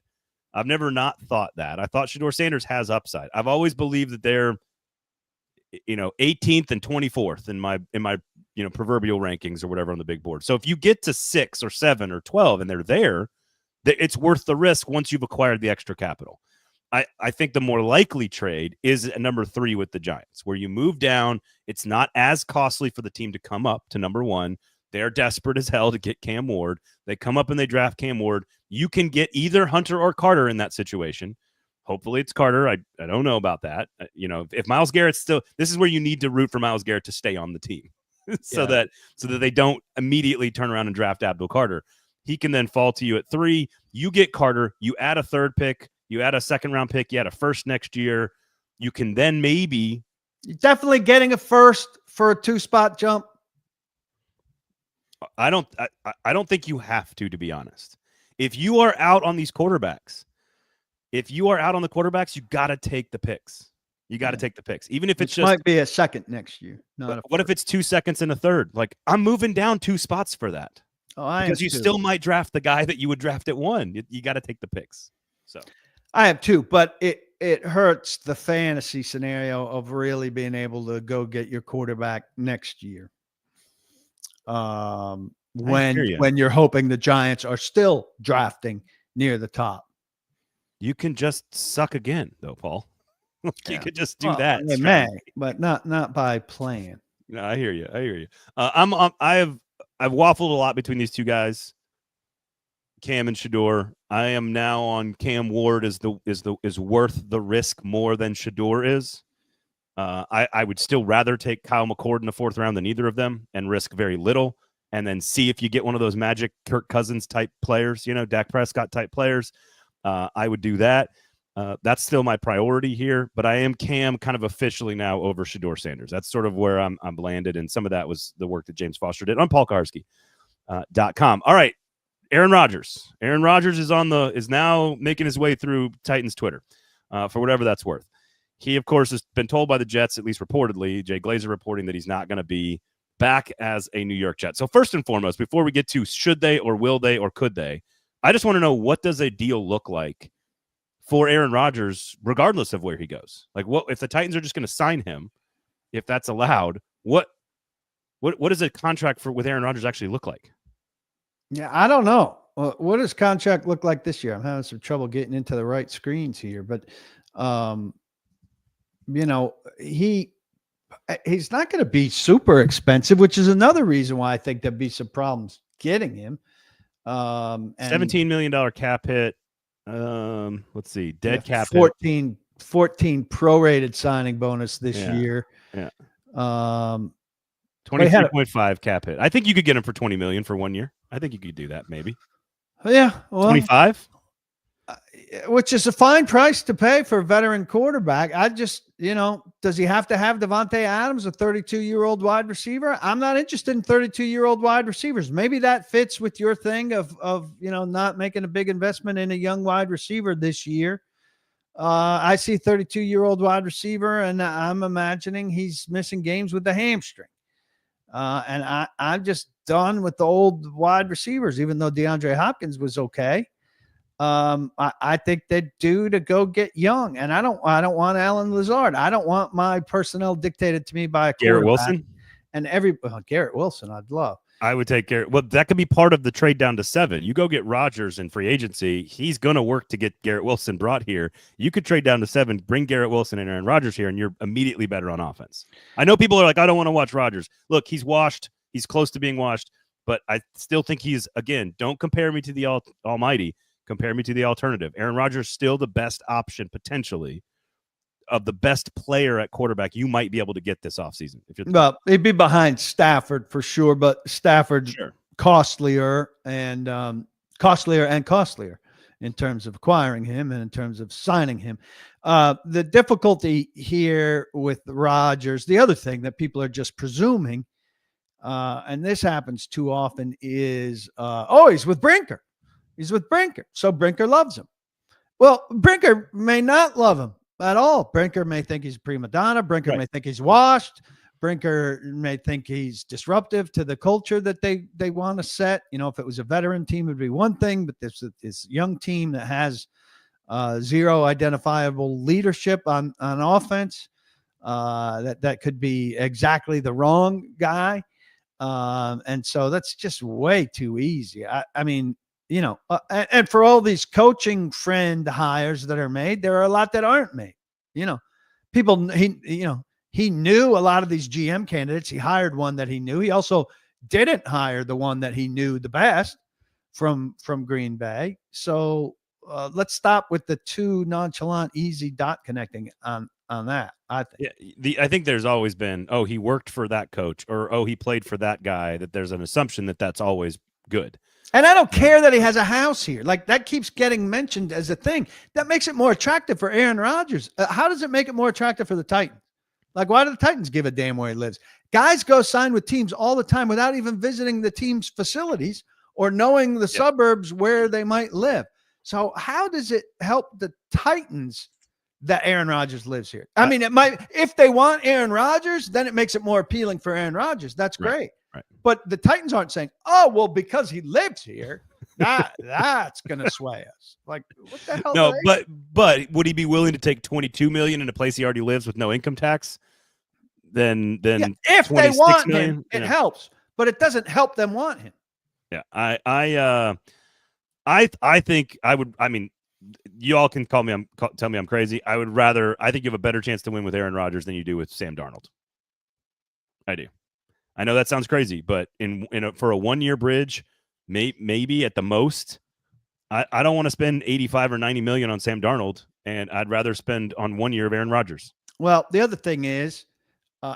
I've never not thought that. I thought Shedeur Sanders has upside. I've always believed that they're 18th and 24th in my proverbial rankings or whatever on the big board. So if you get to 6 or 7 or 12 and they're there, it's worth the risk once you've acquired the extra capital. I think the more likely trade is at number 3 with the Giants, where you move down. It's not as costly for the team to come up to number 1. They're desperate as hell to get Cam Ward. They come up and they draft Cam Ward. You can get either Hunter or Carter in that situation. Hopefully it's Carter. I don't know about that. If Myles Garrett's still, this is where you need to root for Myles Garrett to stay on the team so that they don't immediately turn around and draft Abdul Carter. He can then fall to you at 3. You get Carter. You add a 3rd pick. You add a 2nd round pick. You add a 1st next year. You can then maybe. You're definitely getting a 1st for a 2-spot jump. I don't think you have to be honest. If you are out on these quarterbacks, you got to take the picks. You got to take the picks, even if it's just might be a 2nd next year. What if it's 2 seconds and a 3rd? Like, I'm moving down 2 spots for that. Because you still might draft the guy that you would draft at 1. You got to take the picks. So I have 2, but it hurts the fantasy scenario of really being able to go get your quarterback next year. When you're hoping the Giants are still drafting near the top. You can just suck again, though, Paul. You could just do that. They may, but not by playing. No, I hear you. I've waffled a lot between these two guys, Cam and Shedeur. I am now on Cam Ward is worth the risk more than Shedeur is. I would still rather take Kyle McCord in the 4th round than either of them and risk very little, and then see if you get one of those magic Kirk Cousins type players, Dak Prescott type players. I would do that. That's still my priority here, but I am Cam kind of officially now over Shedeur Sanders. That's sort of where I'm landed, and some of that was the work that James Foster did on PaulKuharsky.com. All right, Aaron Rodgers. Aaron Rodgers is now making his way through Titans Twitter for whatever that's worth. He, of course, has been told by the Jets, at least reportedly, Jay Glazer reporting that he's not going to be back as a New York Jet. So first and foremost, before we get to should they or will they or could they, I just want to know, what does a deal look like for Aaron Rodgers, regardless of where he goes? Like, what if the Titans are just going to sign him, if that's allowed? What does a contract with Aaron Rodgers actually look like? Yeah, I don't know. What does contract look like this year? I'm having some trouble getting into the right screens here, but he's not going to be super expensive, which is another reason why I think there'd be some problems getting him. And $17 million cap hit. Let's see, dead cap 14 prorated signing bonus this year. Yeah. 23.5 cap hit. I think you could get him for $20 million for 1 year. I think you could do that maybe. Yeah, well, 25, which is a fine price to pay for a veteran quarterback. I just, does he have to have Devontae Adams, a 32-year-old wide receiver? I'm not interested in 32-year-old wide receivers. Maybe that fits with your thing of not making a big investment in a young wide receiver this year. I see 32-year-old wide receiver, and I'm imagining he's missing games with the hamstring. And I'm just done with the old wide receivers, even though DeAndre Hopkins was okay. I think they're due to go get young, and I don't want Alan Lazard. I don't want my personnel dictated to me by a Garrett Wilson. And Garrett Wilson, I'd love. I would take Garrett. Well, that could be part of the trade down to 7. You go get Rodgers in free agency. He's going to work to get Garrett Wilson brought here. You could trade down to 7, bring Garrett Wilson and Aaron Rodgers here, and you're immediately better on offense. I know people are like, I don't want to watch Rodgers. Look, he's washed. He's close to being washed, but I still think he's, again, don't compare me to the almighty. Compare me to the alternative. Aaron Rodgers still the best option potentially of the best player at quarterback you might be able to get this offseason. Well, he'd be behind Stafford for sure, but Stafford costlier and costlier in terms of acquiring him and in terms of signing him. The difficulty here with Rodgers, the other thing that people are just presuming, and this happens too often, is he's with Brinker. He's with Brinker, so Brinker loves him. Well, Brinker may not love him at all. Brinker may think he's a prima donna. Brinker may think he's washed. Brinker may think he's disruptive to the culture that they want to set. If it was a veteran team, it would be one thing, but this young team that has zero identifiable leadership on offense, that could be exactly the wrong guy. And so that's just way too easy. I mean, and for all these coaching friend hires that are made, there are a lot that aren't made. People, he knew a lot of these GM candidates. He hired one that he knew. He also didn't hire the one that he knew the best from Green Bay. So let's stop with the too nonchalant, easy dot connecting on that. I think. Yeah, I think there's always been, he worked for that coach, or he played for that guy. That there's an assumption that that's always good. And I don't care that he has a house here. Like, that keeps getting mentioned as a thing. That makes it more attractive for Aaron Rodgers. How does it make it more attractive for the Titans? Like, why do the Titans give a damn where he lives? Guys go sign with teams all the time without even visiting the team's facilities or knowing the suburbs where they might live. So how does it help the Titans that Aaron Rodgers lives here? I mean, it might, if they want Aaron Rodgers, then it makes it more appealing for Aaron Rodgers. That's great. Right. But the Titans aren't saying, because he lives here, that's going to sway us. Like, what the hell? No, but would he be willing to take $22 million in a place he already lives with no income tax? Then if they want him, it helps, but it doesn't help them want him. Yeah, I think I would. I mean, you all can tell me I'm crazy. I think you have a better chance to win with Aaron Rodgers than you do with Sam Darnold. I do. I know that sounds crazy, but for a 1-year bridge, maybe at the most, I don't want to spend 85 or 90 million on Sam Darnold, and I'd rather spend on 1 year of Aaron Rodgers. Well, the other thing is,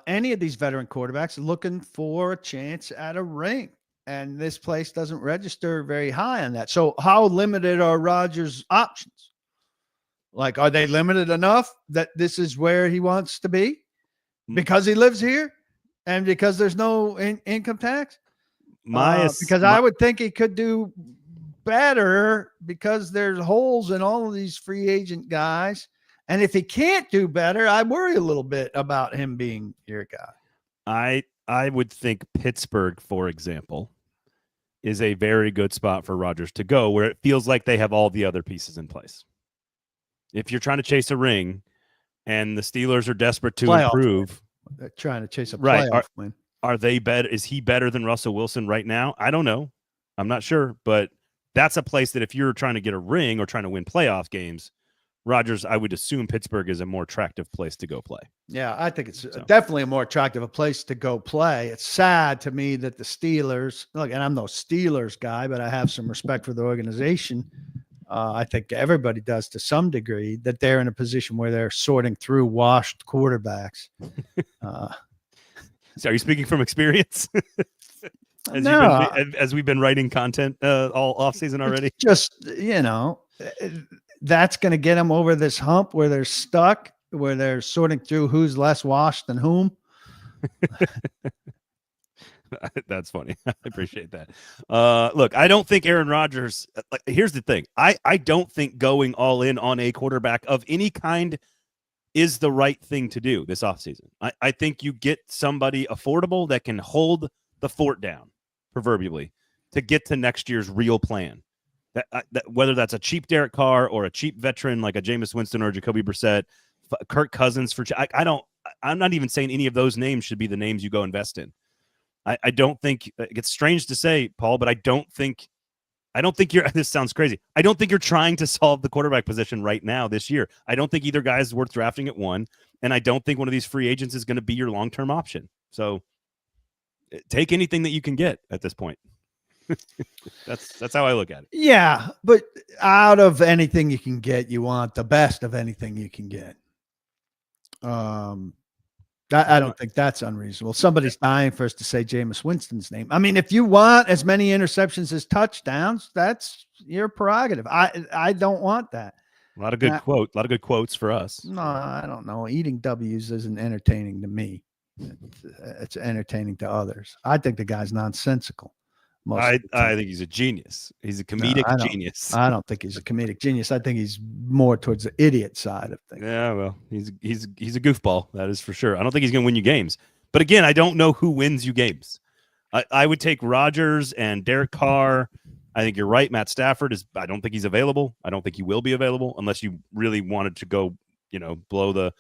any of these veteran quarterbacks are looking for a chance at a ring, and this place doesn't register very high on that. So how limited are Rodgers' options? Like, are they limited enough that this is where he wants to be because he lives here? And because there's no income tax? I would think he could do better because there's holes in all of these free agent guys. And if he can't do better, I worry a little bit about him being your guy. I would think Pittsburgh, for example, is a very good spot for Rodgers to go, where it feels like they have all the other pieces in place. If you're trying to chase a ring and the Steelers are desperate to improve. They're trying to chase a playoff win. Are they better? Is he better than Russell Wilson right now? I don't know. I'm not sure, but that's a place that if you're trying to get a ring or trying to win playoff games, Rodgers, I would assume Pittsburgh is a more attractive place to go play. Yeah, I think it's definitely a more attractive a place to go play. It's sad to me that the Steelers, look, and I'm no Steelers guy, but I have some respect for the organization. I think everybody does to some degree, that they're in a position where they're sorting through washed quarterbacks. So are you speaking from experience? As we've been writing content all offseason already? It's just, that's going to get them over this hump where they're stuck, where they're sorting through who's less washed than whom. That's funny. I appreciate that. Look, I don't think Aaron Rodgers, here's the thing. I don't think going all in on a quarterback of any kind is the right thing to do this offseason. I think you get somebody affordable that can hold the fort down, proverbially, to get to next year's real plan. That whether that's a cheap Derek Carr or a cheap veteran like a Jameis Winston or Jacoby Brissett, Kirk Cousins for I'm not even saying any of those names should be the names you go invest in. I don't think it's strange to say, Paul, but I don't think you're, this sounds crazy. I don't think you're trying to solve the quarterback position right now this year. I don't think either guy is worth drafting at 1. And I don't think one of these free agents is going to be your long-term option. So take anything that you can get at this point. That's how I look at it. Yeah. But out of anything you can get, you want the best of anything you can get. I don't think that's unreasonable. Somebody's dying for us to say Jameis Winston's name. I mean, if you want as many interceptions as touchdowns, that's your prerogative. I don't want that. A lot of good quotes for us. No, I don't know. Eating W's isn't entertaining to me. It's entertaining to others. I think the guy's nonsensical. I think he's a genius. He's a comedic genius. I don't think he's a comedic genius. I think he's more towards the idiot side of things. Yeah, well, he's a goofball. That is for sure. I don't think he's going to win you games. But again, I don't know who wins you games. I would take Rodgers and Derek Carr. I think you're right. Matt Stafford I don't think he's available. I don't think he will be available unless you really wanted to go, blow the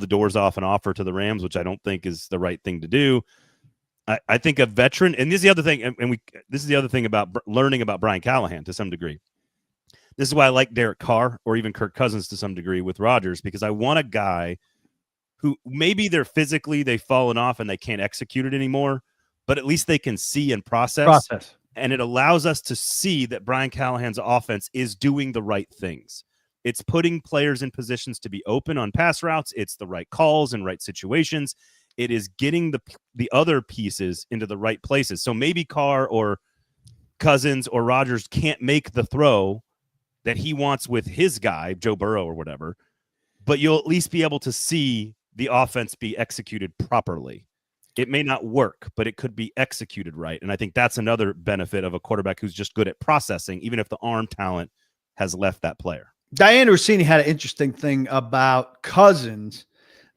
doors off an offer to the Rams, which I don't think is the right thing to do. I think a veteran, and this is the other thing, this is the other thing about learning about Brian Callahan to some degree. This is why I like Derek Carr or even Kirk Cousins to some degree with Rodgers, because I want a guy who maybe they've fallen off and they can't execute it anymore, but at least they can see and process. And it allows us to see that Brian Callahan's offense is doing the right things. It's putting players in positions to be open on pass routes. It's the right calls and right situations. It is getting the other pieces into the right places. So maybe Carr or Cousins or Rodgers can't make the throw that he wants with his guy, Joe Burrow or whatever, but you'll at least be able to see the offense be executed properly. It may not work, but it could be executed right. And I think that's another benefit of a quarterback who's just good at processing, even if the arm talent has left that player. Diane Rossini had an interesting thing about Cousins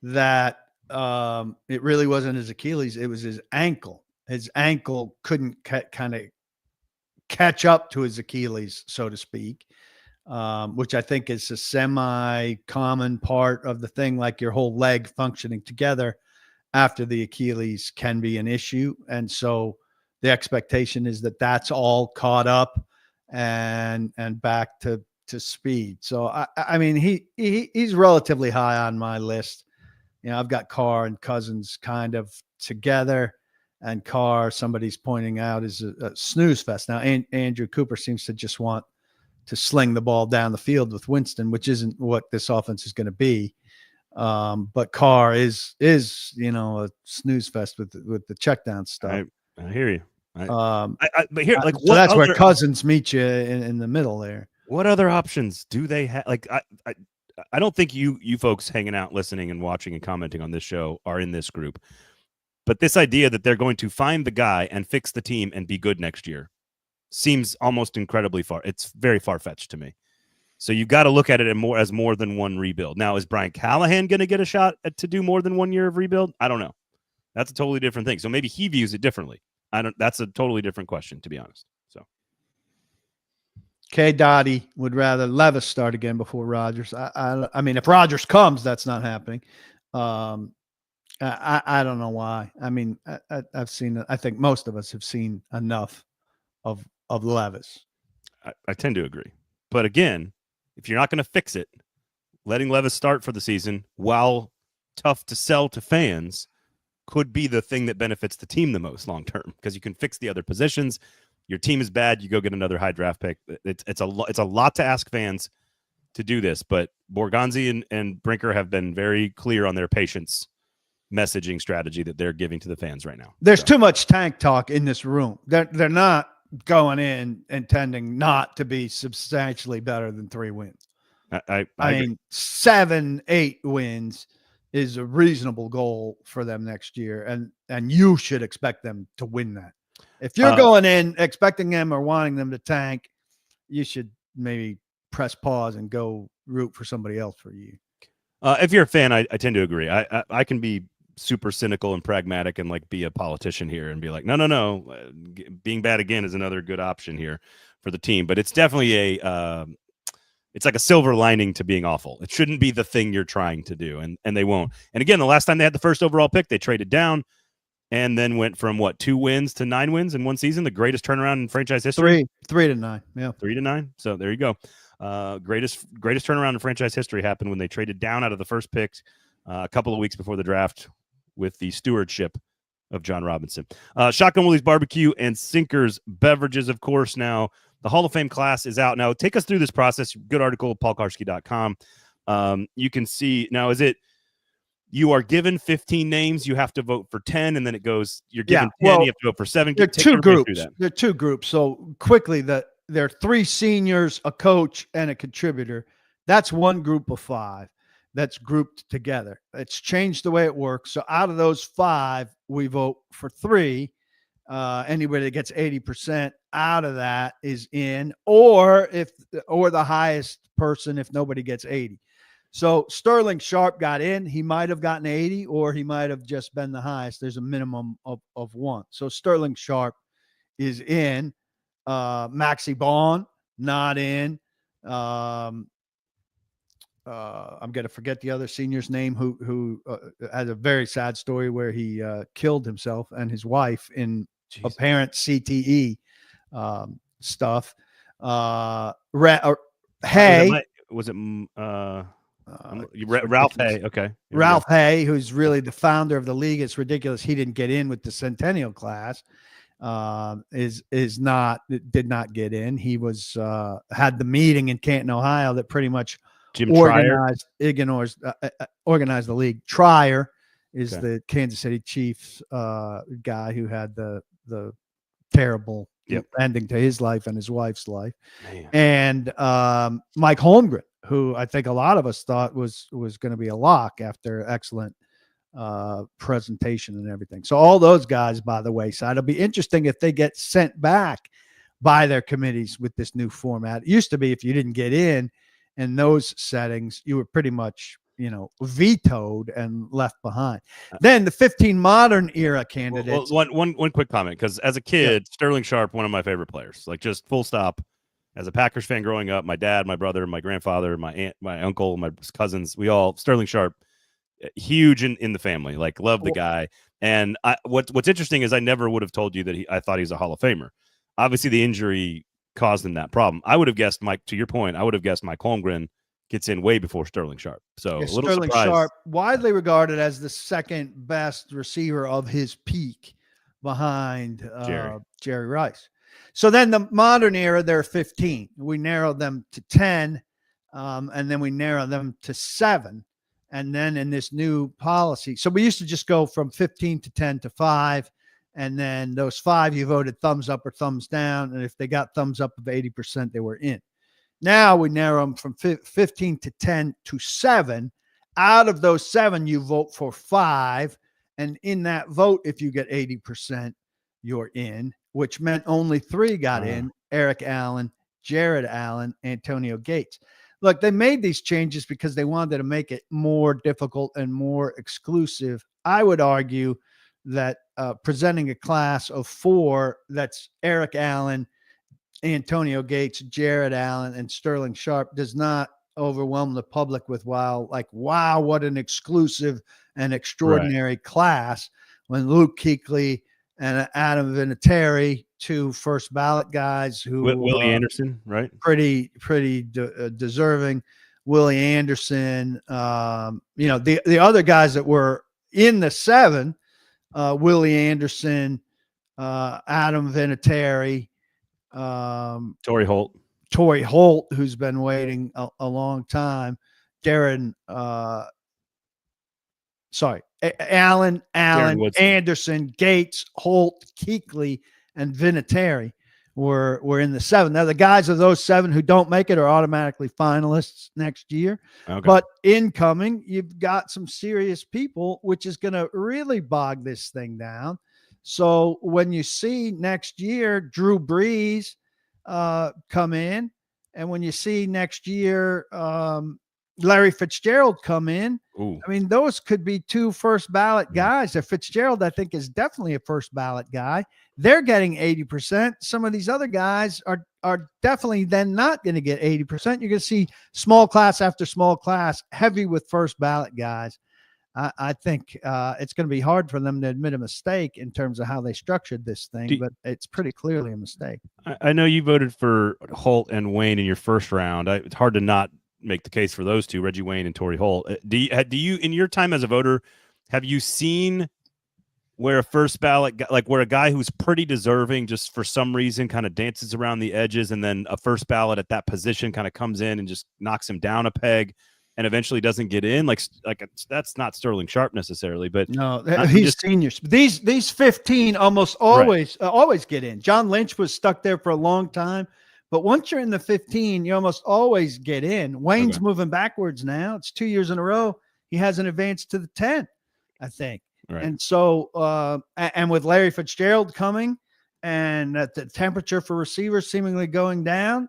that it really wasn't his Achilles. It was his ankle. His ankle couldn't kind of catch up to his Achilles, so to speak, which I think is a semi-common part of the thing, like your whole leg functioning together after the Achilles can be an issue. And so the expectation is that that's all caught up and back to speed. So, I mean, he's relatively high on my list. I've got Carr and Cousins kind of together, and Carr, somebody's pointing out, is a snooze fest. Now, Andrew Cooper seems to just want to sling the ball down the field with Winston, which isn't what this offense is going to be. But Carr is a snooze fest with the check down stuff. I hear you. So that's where Cousins meet you in the middle there. What other options do they have? Like, I don't think you folks hanging out, listening and watching and commenting on this show are in this group. But this idea that they're going to find the guy and fix the team and be good next year seems almost incredibly far. It's very far-fetched to me. So you got to look at it as more than one rebuild. Now, is Brian Callahan going to get a shot to do more than 1 year of rebuild? I don't know. That's a totally different thing. So maybe he views it differently. That's a totally different question, to be honest. So K. Dottie would rather Levis start again before Rodgers. I mean, if Rodgers comes, that's not happening. I don't know why. I mean, I've seen. I think most of us have seen enough of Levis. I tend to agree, but again, if you're not going to fix it, letting Levis start for the season, while tough to sell to fans, could be the thing that benefits the team the most long term, because you can fix the other positions. Your team is bad, you go get another high draft pick. It's a lot to ask fans to do this, but Borgonzi and Brinker have been very clear on their patience messaging strategy that they're giving to the fans right now. There's too much tank talk in this room. They're not going in intending not to be substantially better than 3 wins. I mean, 7-8 wins is a reasonable goal for them next year, and you should expect them to win that. If you're going in expecting them or wanting them to tank, you should maybe press pause and go root for somebody else for you. If you're a fan, I tend to agree. I can be super cynical and pragmatic and like be a politician here and be like, no, being bad again is another good option here for the team. But it's definitely it's like a silver lining to being awful. It shouldn't be the thing you're trying to do, and they won't. And again, the last time they had the first overall pick, they traded down and then went from 2 wins to 9 wins in one season, the greatest turnaround in franchise history. 3 to 9, yeah, 3 to 9. So there you go. Greatest turnaround in franchise history happened when they traded down out of the first pick a couple of weeks before the draft with the stewardship of John Robinson. Shotgun Willie's Barbecue and Sinkers Beverages, of course. Now, the Hall of Fame class is out. Now, take us through this process. Good article, paulkuharsky.com. You can see, now, is it you are given 15 names, you have to vote for 10, and then it goes, you're given 10, you have to vote for 7. There are 2 groups. There are 2 groups. So quickly, there are 3 seniors, a coach, and a contributor. That's one group of 5 that's grouped together. It's changed the way it works. So out of those 5, we vote for 3. Anybody that gets 80% out of that is in, or the highest person if nobody gets 80. So Sterling Sharp got in. He might have gotten 80, or he might have just been the highest. There's a minimum of 1. So Sterling Sharp is in. Maxie Baughan not in. I'm going to forget the other senior's name who has a very sad story where he killed himself and his wife in apparent CTE stuff. Hay. Was it Ralph Hay? Okay. Ralph Hay, who's really the founder of the league. It's ridiculous he didn't get in with the Centennial class. Did not get in. He was had the meeting in Canton, Ohio that pretty much organized the league. Trier is the Kansas City Chiefs guy who had the terrible ending to his life and his wife's life. Man. And Mike Holmgren, who I think a lot of us thought was going to be a lock after excellent presentation and everything. So all those guys by the wayside. It'll be interesting if they get sent back by their committees with this new format. It used to be if you didn't get in those settings, you were pretty much, vetoed and left behind. Then the 15 modern era candidates. Well, one quick comment, because as a kid, Sterling Sharp, one of my favorite players, like just full stop. As a Packers fan growing up, my dad, my brother, my grandfather, my aunt, my uncle, my cousins, we all, Sterling Sharp, huge in the family, like love the guy. And what's interesting is I never would have told you that I thought he was a Hall of Famer. Obviously the injury caused him that problem. I would have guessed, Mike, to your point, I would have guessed Mike Holmgren gets in way before Sterling Sharp. So a little Sterling surprised. Sharp, widely regarded as the second best receiver of his peak behind Jerry Rice. So then the modern era, there are 15. We narrowed them to 10, and then we narrow them to 7. And then in this new policy, so we used to just go from 15 to 10 to 5. And then those 5, you voted thumbs up or thumbs down. And if they got thumbs up of 80%, they were in. Now we narrow them from 15 to 10 to 7. Out of those 7, you vote for 5. And in that vote, if you get 80%, you're in, which meant only 3 got in: Eric Allen, Jared Allen, Antonio Gates. Look, they made these changes because they wanted to make it more difficult and more exclusive. I would argue that presenting a class of 4, that's Eric Allen, Antonio Gates, Jared Allen, and Sterling Sharp, does not overwhelm the public with wow, what an exclusive and extraordinary class, when Luke Kuechly and Adam Vinatieri, 2 first ballot guys who Willie Anderson, right? Pretty deserving, Willie Anderson, the other guys that were in the 7, Willie Anderson, Adam Vinatieri, Torrey Holt, who's been waiting a long time, Darren, Allen, Anderson, Gates, Holt, Kuechly, and Vinatieri were in the 7. Now, the guys of those 7 who don't make it are automatically finalists next year. Okay. But incoming, you've got some serious people, which is going to really bog this thing down. So when you see next year Drew Brees come in, and when you see next year Larry Fitzgerald come in, I mean, those could be 2 first ballot guys. Fitzgerald, I think, is definitely a first ballot guy. They're getting 80%. Some of these other guys are definitely then not going to get 80%. You're going to see small class after small class, heavy with first ballot guys. I think it's going to be hard for them to admit a mistake in terms of how they structured this thing, but it's pretty clearly a mistake. I know you voted for Holt and Wayne in your first round. It's hard to not make the case for those two, Reggie Wayne and Torrey Holt. Do you, in your time as a voter, have you seen where a first ballot, like where a guy who's pretty deserving just for some reason kind of dances around the edges, and then a first ballot at that position kind of comes in and just knocks him down a peg and eventually doesn't get in? Like that's not Sterling Sharp necessarily, but no, he's seniors. These 15 almost always get in. John Lynch was stuck there for a long time. But once you're in the 15, you almost always get in. Wayne's moving backwards now. It's 2 years in a row he hasn't advanced to the 10, I think. Right. And so, and with Larry Fitzgerald coming, and the temperature for receivers seemingly going down,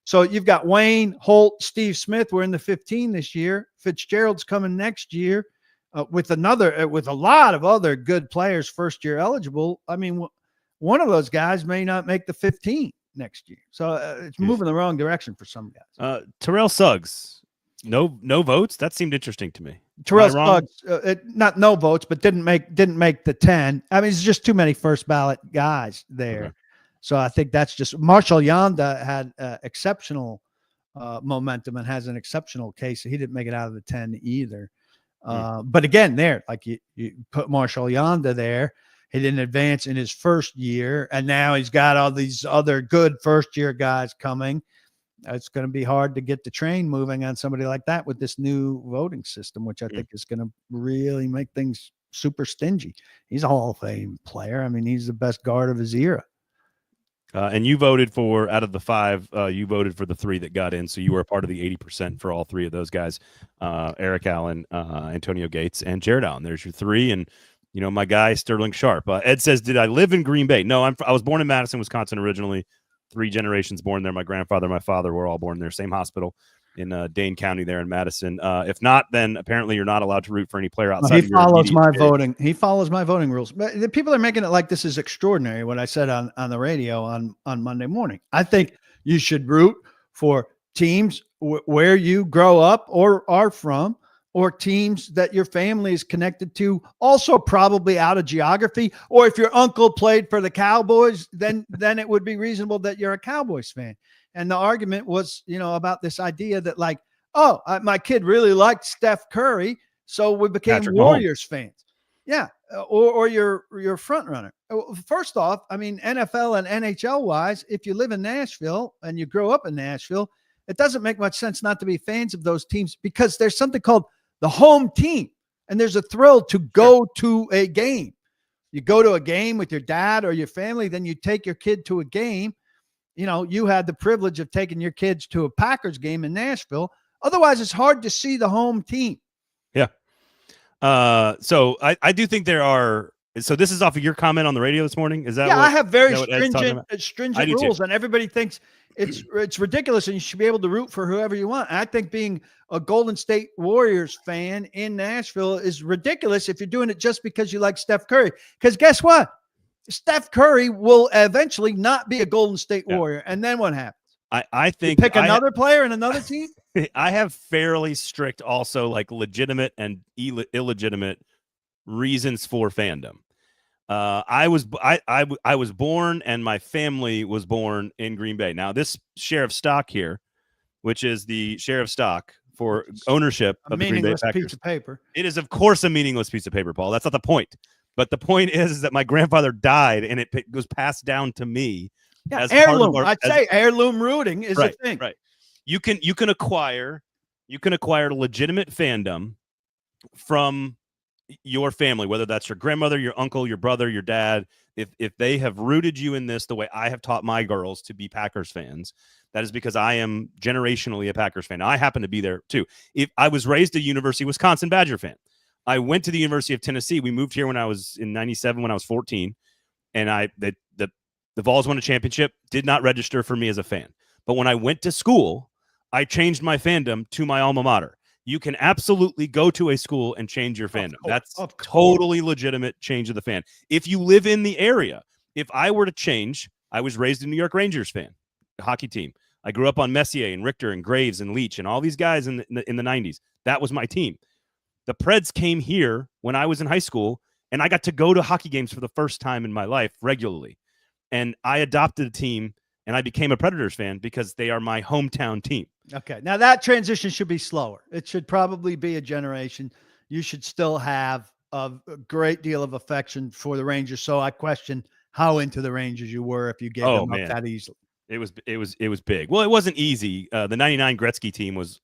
so you've got Wayne, Holt, Steve Smith. We're in the 15 this year. Fitzgerald's coming next year with a lot of other good players, first year eligible. I mean, one of those guys may not make the 15 next year. So it's moving the wrong direction for some guys. Terrell Suggs, no votes. That seemed interesting to me. Terrell Suggs, not no votes, but didn't make the 10. I mean, it's just too many first ballot guys there. Okay. So I think that's just Marshall Yanda had exceptional momentum and has an exceptional case. He didn't make it out of the 10 either. But again, like you put Marshall Yanda there. He didn't advance in his first year, and now he's got all these other good first-year guys coming. It's going to be hard to get the train moving on somebody like that with this new voting system, which I think is going to really make things super stingy. He's a Hall of Fame player. I mean, he's the best guard of his era. And you voted for, out of the 5, you voted for the 3 that got in, so you were a part of the 80% for all 3 of those guys, Eric Allen, Antonio Gates, and Jared Allen. There's your 3, and my guy, Sterling Sharp. Ed says, did I live in Green Bay? No, I was born in Madison, Wisconsin originally. 3 generations born there. My grandfather, my father were all born there. Same hospital in Dane County there in Madison. If not, then apparently you're not allowed to root for any player outside. He follows my voting. He follows my voting rules. But the people are making it like this is extraordinary, what I said on the radio on Monday morning. I think you should root for teams where you grow up or are from, or teams that your family is connected to, also probably out of geography. Or if your uncle played for the Cowboys, then it would be reasonable that you're a Cowboys fan. And the argument was, about this idea that my kid really liked Steph Curry, so we became Patrick Warriors fans. Yeah, or your front runner. First off, I mean, NFL and NHL wise, if you live in Nashville and you grow up in Nashville, it doesn't make much sense not to be fans of those teams, because there's something called the home team, and there's a thrill to go to a game. You go to a game with your dad or your family, then you take your kid to a game. You had the privilege of taking your kids to a Packers game in Nashville. Otherwise, it's hard to see the home team. Yeah. So I do think there are. So this is off of your comment on the radio this morning. Is that? Yeah, I have very stringent rules, and everybody thinks it's ridiculous, and you should be able to root for whoever you want. I think being a Golden State Warriors fan in Nashville is ridiculous if you're doing it just because you like Steph Curry. Because guess what? Steph Curry will eventually not be a Golden State Warrior, and then what happens? I think you pick another player in another team. I have fairly strict, also like legitimate and illegitimate reasons for fandom. I was born, and my family was born in Green Bay. Now, this share of stock here which is the share of stock for ownership A of the Green Bay meaningless Packers. piece of paper. It is, of course, a meaningless piece of paper, Paul. That's not the point. But the point is that my grandfather died, and it was passed down to me. Yeah, as heirloom. part of I'd say heirloom rooting is a thing. Right. You can acquire legitimate fandom from your family, whether that's your grandmother, your uncle, your brother, your dad. If they have rooted you in this the way I have taught my girls to be Packers fans, that is because I am generationally a Packers fan. I happen to be there too. If I was raised a University of Wisconsin Badger fan, I went to the University of Tennessee. We moved here when I was in '97 when I was 14, and the Vols won a championship. Did not register for me as a fan, but when I went to school, I changed my fandom to my alma mater. You can absolutely go to a school and change your fandom. That's totally legitimate change of the fan. If you live in the area, if I were to change, I was raised a New York Rangers fan, hockey team. I grew up on Messier and Richter and Graves and Leach and all these guys in the 90s. That was my team. The Preds came here when I was in high school, and I got to go to hockey games for the first time in my life regularly. And I adopted a team, and I became a Predators fan because they are my hometown team. Okay. Now that transition should be slower. It should probably be a generation. You should still have a great deal of affection for the Rangers. So I question how into the Rangers you were if you gave them up that easily. It was big. Well, it wasn't easy. The 99 Gretzky team was,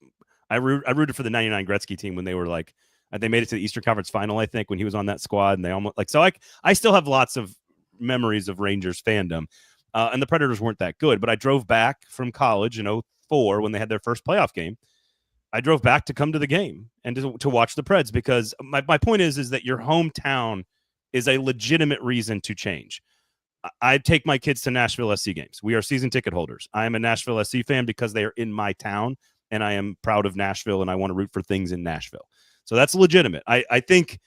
I rooted for the 99 Gretzky team when they were like, they made it to the Eastern Conference final, I think, when he was on that squad, and they almost so I still have lots of memories of Rangers fandom. And the Predators weren't that good, but I drove back from college in 2004 when they had their first playoff game. I drove back to come to the game and to watch the Preds because my point is that your hometown is a legitimate reason to change. I take my kids to Nashville SC games. We are season ticket holders. I am a Nashville SC fan because they are in my town, and I am proud of Nashville, and I want to root for things in Nashville. So that's legitimate. I think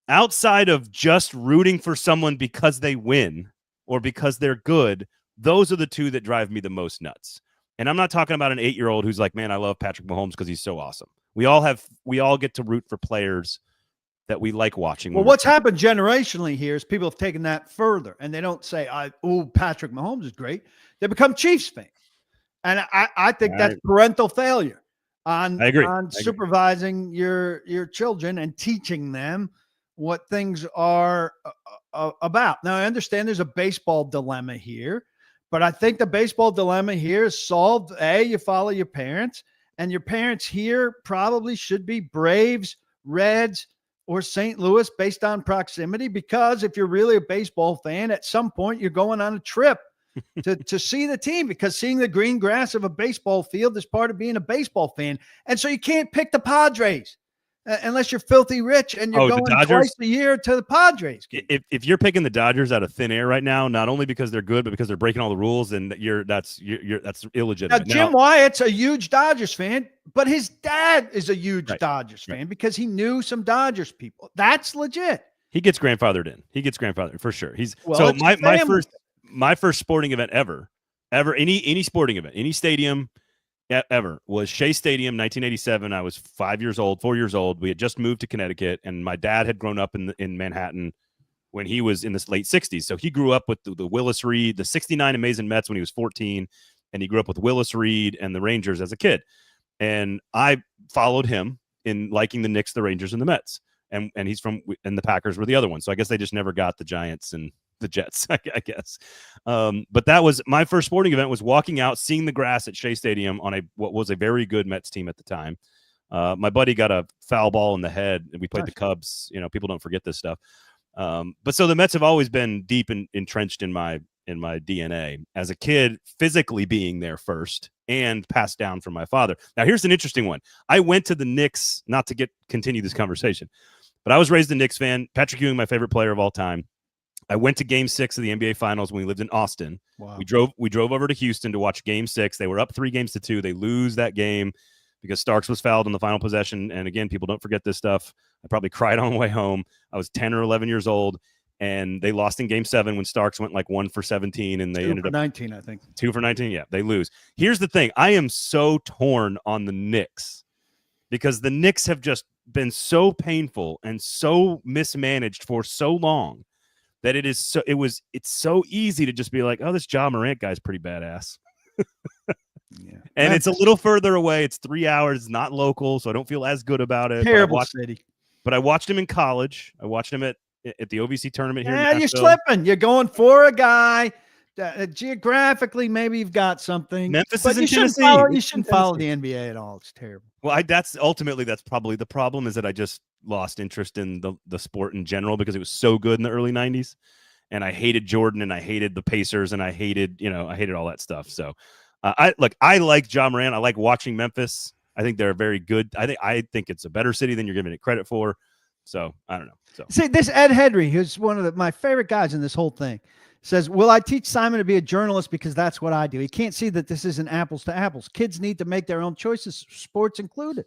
outside of just rooting for someone because they win or because they're good, those are the two that drive me the most nuts. And I'm not talking about an 8-year-old who's like, man, I love Patrick Mahomes because he's so awesome. We all get to root for players that we like watching. Well, what's happened generationally here is people have taken that further, and they don't say, Patrick Mahomes is great. They become Chiefs fans. And I think that's parental failure on supervising your children and teaching them what things are about. Now, I understand there's a baseball dilemma here, but I think the baseball dilemma here is solved. You follow your parents, and your parents here probably should be Braves, Reds, or St. Louis based on proximity, because if you're really a baseball fan, at some point you're going on a trip to see the team, because seeing the green grass of a baseball field is part of being a baseball fan. And so you can't pick the Padres unless you're filthy rich and you're going twice a year to the Padres. If you're picking the Dodgers out of thin air right now, not only because they're good, but because they're breaking all the rules, and that's illegitimate. Now, Jim Wyatt's a huge Dodgers fan, but his dad is a huge Dodgers fan because he knew some Dodgers people. That's legit. He gets grandfathered in. He gets grandfathered for sure. My first sporting event ever, any sporting event, any stadium ever was Shea Stadium, 1987. I was 4 years old. We had just moved to Connecticut, and my dad had grown up in Manhattan when he was in the late 60s. So he grew up with the Willis Reed, the 69 Amazing Mets when he was 14, and he grew up with Willis Reed and the Rangers as a kid. And I followed him in liking the Knicks, the Rangers, and the Mets. And he's and the Packers were the other one. So I guess they just never got the Giants and the Jets, I guess. But that was my first sporting event, was walking out, seeing the grass at Shea Stadium on what was a very good Mets team at the time. My buddy got a foul ball in the head, and we played the Cubs. People don't forget this stuff. But so the Mets have always been deep and entrenched in my DNA as a kid, physically being there first and passed down from my father. Now, here's an interesting one. I went to the Knicks, not to continue this conversation, but I was raised a Knicks fan. Patrick Ewing, my favorite player of all time. I went to Game 6 of the NBA Finals when we lived in Austin. Wow. We drove over to Houston to watch Game 6. They were up 3-2. They lose that game because Starks was fouled on the final possession. And again, people don't forget this stuff. I probably cried on the way home. I was 10 or 11 years old, and they lost in Game 7 when Starks went like 1 for 17, and they ended up 19, I think. 2 for 19. Yeah, they lose. Here's the thing. I am so torn on the Knicks because the Knicks have just been so painful and so mismanaged for so long that it's so easy to just be like, oh, this Ja Morant guy's pretty badass. Yeah. And it's a little further away. It's 3 hours. It's not local, so I don't feel as good about it. Terrible city. But I watched him in college. I watched him at the OVC tournament here in Nashville. You're slipping. You're going for a guy. Geographically, maybe you've got something. Memphis but is in Tennessee. You shouldn't follow the NBA at all. It's terrible. Well, that's probably the problem, is that I just lost interest in the sport in general because it was so good in the early 90s. And I hated Jordan, and I hated the Pacers, and I hated all that stuff. So I like Ja Morant. I like watching Memphis. I think they're very good. I think it's a better city than you're giving it credit for. So I don't know. So see, this Ed Hedry, who's one of my favorite guys in this whole thing, says, will I teach Simon to be a journalist because that's what I do? He can't see that this isn't apples to apples. Kids need to make their own choices, sports included.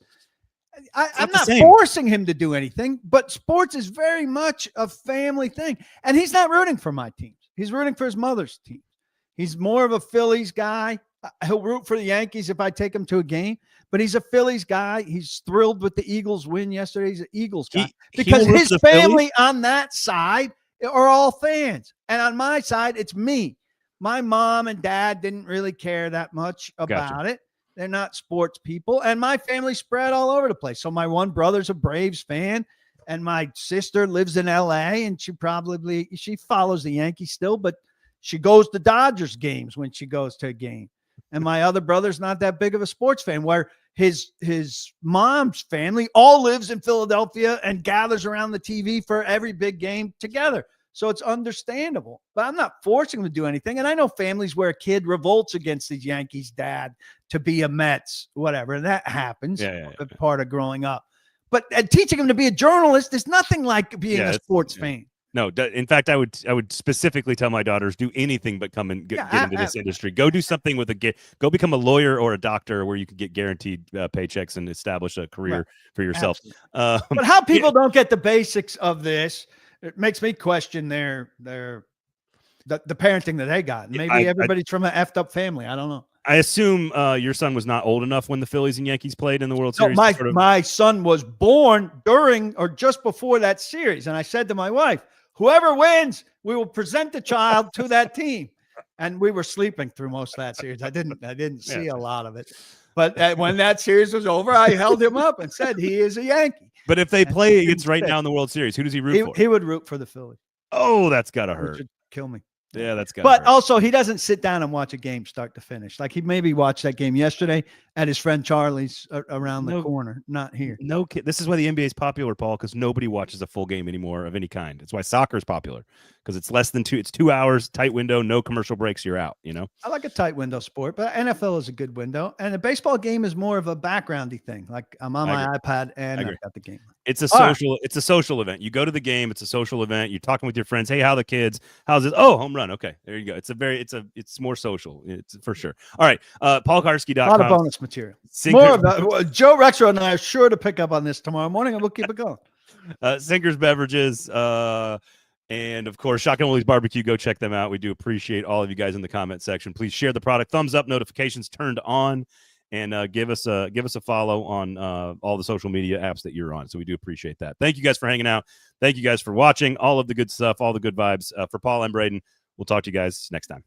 I'm not forcing him to do anything, but sports is very much a family thing. And he's not rooting for my teams. He's rooting for his mother's team. He's more of a Phillies guy. He'll root for the Yankees if I take him to a game, but he's a Phillies guy. He's thrilled with the Eagles win yesterday. He's an Eagles guy because his family on that side are all fans. And on my side, it's me. My mom and dad didn't really care that much about it. They're not sports people. And my family spread all over the place. So my one brother's a Braves fan, and my sister lives in LA, and she follows the Yankees still, but she goes to Dodgers games when she goes to a game. And my other brother's not that big of a sports fan, where his mom's family all lives in Philadelphia and gathers around the TV for every big game together. So it's understandable, but I'm not forcing them to do anything. And I know families where a kid revolts against his Yankees dad to be a Mets, whatever. And that happens. Part of growing up. But teaching him to be a journalist is nothing like being a sports fan. No, in fact, I would specifically tell my daughters, do anything but come and get into this industry. Go do something go become a lawyer or a doctor where you can get guaranteed paychecks and establish a career for yourself. But how people don't get the basics of this, it makes me question the parenting that they got. Maybe everybody's from an effed up family. I don't know. I assume your son was not old enough when the Phillies and Yankees played in the World Series. My son was born during or just before that series. And I said to my wife, whoever wins, we will present the child to that team. And we were sleeping through most of that series. I didn't see a lot of it. But when that series was over, I held him up and said, he is a Yankee. But if they play against right now in the World Series, who does he root for? He would root for the Phillies. Oh, that's got to hurt. Which would kill me. Yeah, that's good. But also, he doesn't sit down and watch a game start to finish. Like he maybe watched that game yesterday at his friend Charlie's around the corner, not here. No kid. This is why the NBA is popular, Paul, because nobody watches a full game anymore of any kind. That's why soccer is popular, because it's less than 2. It's 2 hours, tight window, no commercial breaks. You're out. You know. I like a tight window sport, but NFL is a good window, and a baseball game is more of a backgroundy thing. Like I'm on my iPad and I've got the game. It's a social. Right. It's a social event. You go to the game. It's a social event. You're talking with your friends. Hey, how are the kids? How's it? Oh, home run. Okay, there you go. It's more social. It's for sure. All right. PaulKuharsky.com. A lot of bonus material. More about Joe Rexro and I are sure to pick up on this tomorrow morning, and we'll keep it going. Sinkers Beverages, and of course, Shotgun Willie's Barbecue. Go check them out. We do appreciate all of you guys in the comment section. Please share the product. Thumbs up, notifications turned on, and give us a follow on all the social media apps that you're on. So we do appreciate that. Thank you guys for hanging out. Thank you guys for watching. All of the good stuff, all the good vibes. For Paul, I'm Braden. We'll talk to you guys next time.